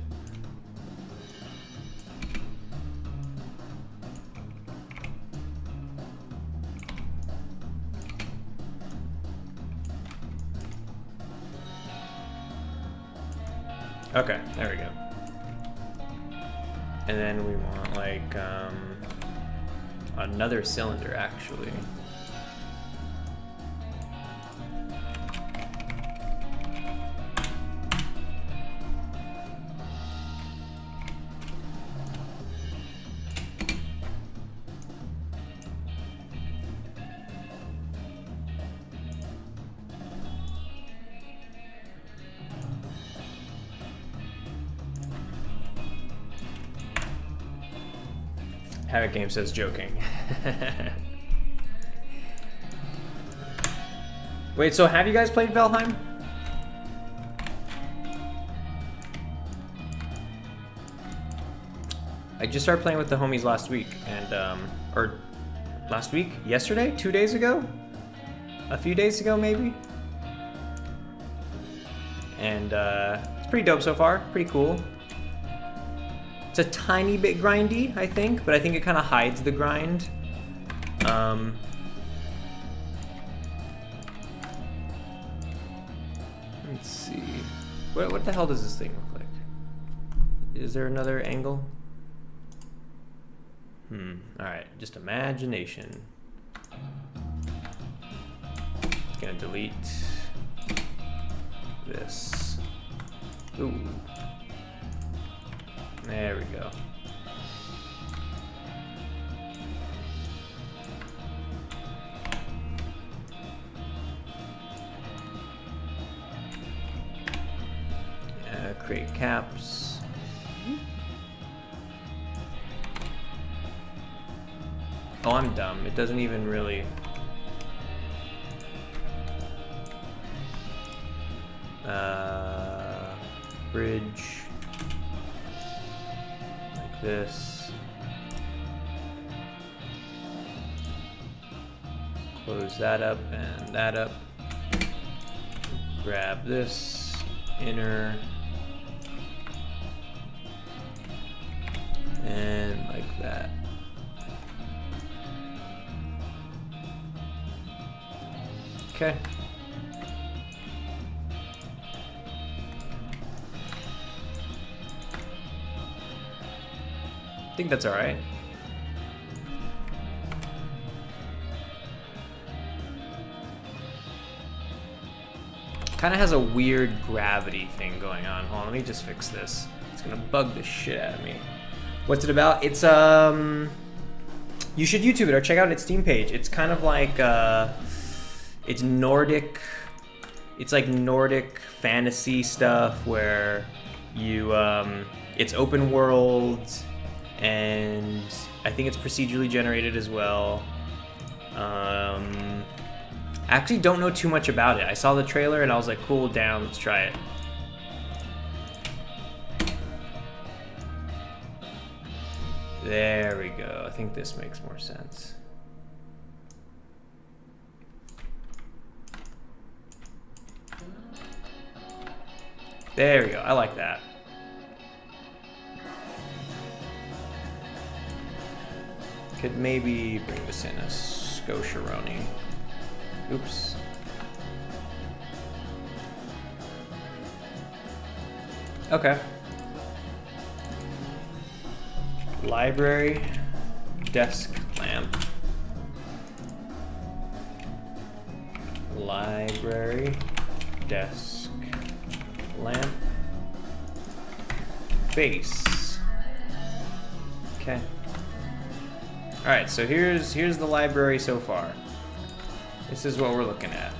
Okay, there we go. And then we want like another cylinder actually. Havoc Game says joking. Wait, so have you guys played Valheim? I just started playing with the homies last week, and or last week? Yesterday? 2 days ago? A few days ago, maybe? And it's pretty dope so far. Pretty cool. It's a tiny bit grindy, I think, but I think it kind of hides the grind. Let's see. What the hell does this thing look like? Is there another angle? Alright, just imagination. Gonna delete this. Ooh. There we go. Create caps. Oh, I'm dumb. It doesn't even really... bridge. Like this. Close that up and that up. Grab this inner. And like that. Okay. I think that's all right. Kind of has a weird gravity thing going on. Hold on, let me just fix this. It's gonna bug the shit out of me. What's it about? It's you should YouTube it or check out its Steam page. It's kind of like it's Nordic. It's like Nordic fantasy stuff where you it's open world. And I think it's procedurally generated as well. I actually don't know too much about it. I saw the trailer and I was like, cool, down, let's try it. There we go. I think this makes more sense. There we go. I like that. Could maybe bring this in a Scotiaroni. Oops. Okay. Library, desk lamp. Library, desk lamp. Base. Okay. All right, so here's the library so far. This is what we're looking at.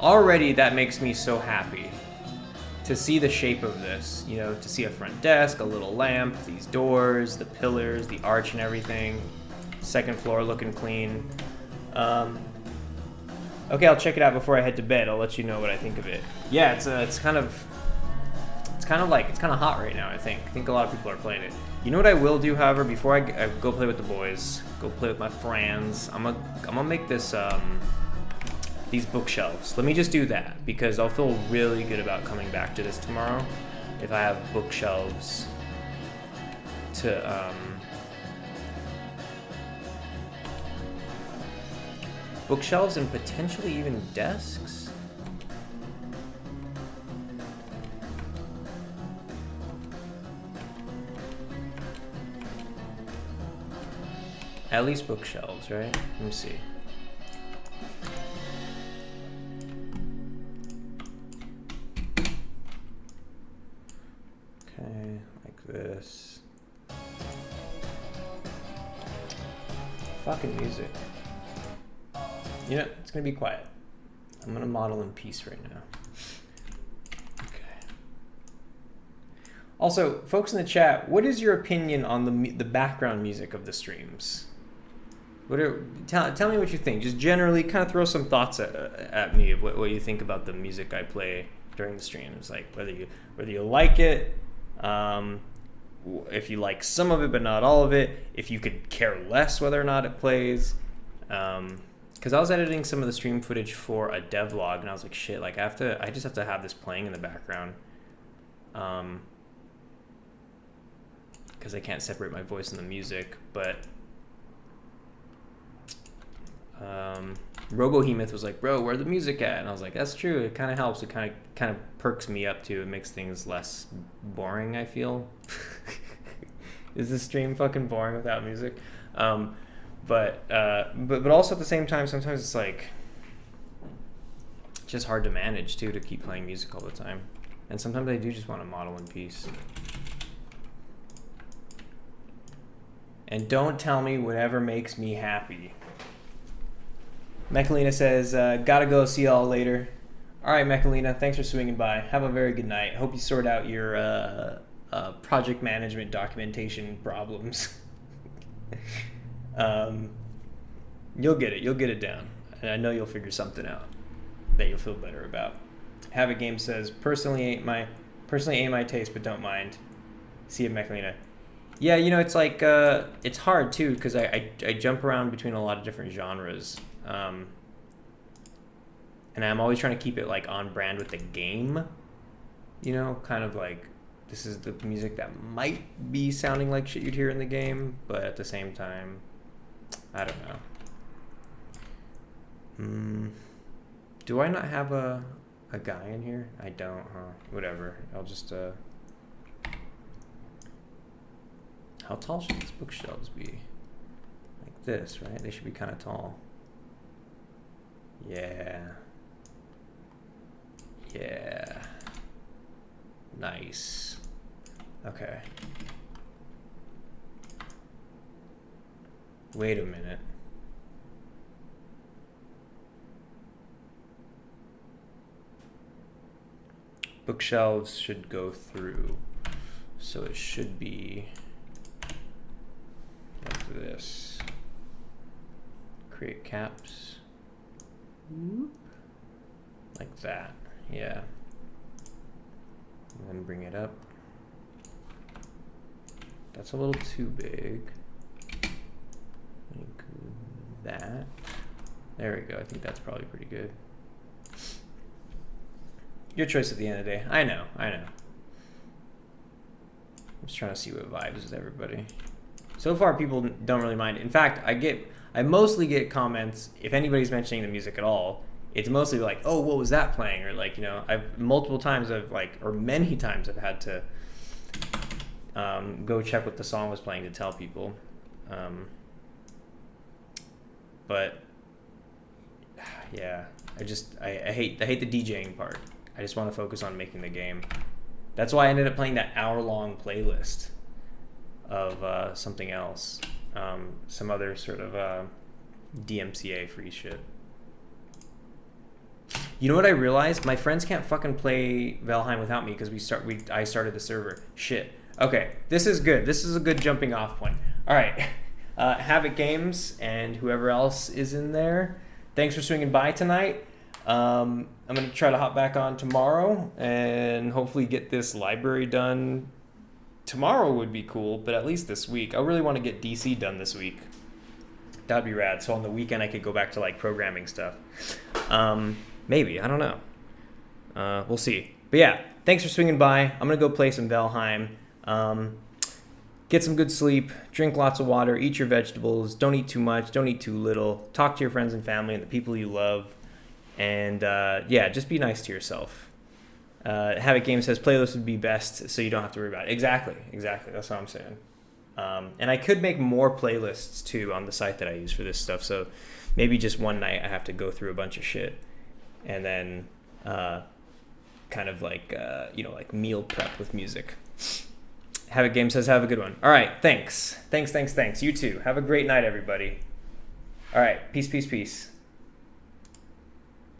Already that makes me so happy to see the shape of this, you know, to see a front desk, a little lamp, these doors, the pillars, the arch and everything. Second floor looking clean. Okay, I'll check it out before I head to bed. I'll let you know what I think of it. Yeah, it's kind of hot right now, I think. I think a lot of people are playing it. You know what I will do, however, before I go play with the boys, go play with my friends, I'm gonna make this these bookshelves. Let me just do that because I'll feel really good about coming back to this tomorrow if I have bookshelves to bookshelves and potentially even desks. At least Bookshelves, right? Let me see. Okay, like this. Fucking music. You know, it's gonna be quiet. I'm gonna model in peace right now. Okay. Also, folks in the chat, what is your opinion on the background music of the streams? Tell me what you think. Just generally, kind of throw some thoughts at me of what you think about the music I play during the streams. Like whether you like it, if you like some of it but not all of it, if you could care less whether or not it plays. Because I was editing some of the stream footage for a devlog, and I was like, shit, like I just have to have this playing in the background. Because I can't separate my voice and the music, but Robohemoth was like, bro, where's the music at? And I was like, that's true. It kind of helps. It kind of perks me up too. It makes things less boring, I feel. Is this stream fucking boring without music? But also at the same time, sometimes it's like just hard to manage too, to keep playing music all the time. And sometimes I do just want to model in peace. And don't tell me whatever makes me happy. Mechalina says, gotta go, see y'all later. All right, Mechalina, thanks for swinging by. Have a very good night. Hope you sort out your project management documentation problems. You'll get it down. And I know you'll figure something out that you'll feel better about. Have a Game says, personally ain't my taste, but don't mind. See you, Mechalina. Yeah, you know, it's like, it's hard too, because I jump around between a lot of different genres. And I'm always trying to keep it like on brand with the game, you know, kind of like this is the music that might be sounding like shit you'd hear in the game, but at the same time, I don't know. Do I not have a guy in here? I don't, huh? Whatever. I'll just how tall should these bookshelves be? Like this, right? They should be kind of tall. Yeah. Yeah. Nice. Okay. Wait a minute. Bookshelves should go through. So it should be like this. Create caps. Like that. Yeah. And then bring it up. That's a little too big. Like that. There we go. I think that's probably pretty good. Your choice at the end of the day. I know. I'm just trying to see what vibes with everybody. So far, people don't really mind. In fact, I mostly get comments, if anybody's mentioning the music at all, it's mostly like, oh, what was that playing? Or like, you know, many times I've had to go check what the song was playing to tell people. But yeah, I hate the DJing part. I just want to focus on making the game. That's why I ended up playing that hour-long playlist of something else, some other sort of DMCA free shit. You know what I realized? My friends can't fucking play Valheim without me because I started the server. Shit. Okay, this is good. This is a good jumping off point. All right, Havoc Games and whoever else is in there. Thanks for swinging by tonight. I'm gonna try to hop back on tomorrow and hopefully get this library done. Tomorrow would be cool, but at least this week. I really want to get DC done this week. That'd be rad. So on the weekend I could go back to like programming stuff. Maybe, I don't know. We'll see. But yeah, thanks for swinging by. I'm gonna go play some Valheim. Get some good sleep, drink lots of water, eat your vegetables, don't eat too much, don't eat too little, talk to your friends and family and the people you love, and yeah, just be nice to yourself. Havoc Game says playlist would be best so you don't have to worry about it. Exactly, that's what I'm saying. And I could make more playlists too on the site that I use for this stuff. So maybe just one night I have to go through a bunch of shit and then kind of like, like meal prep with music. Have a Game says, have a good one. All right. Thanks. You too. Have a great night, everybody. All right. Peace.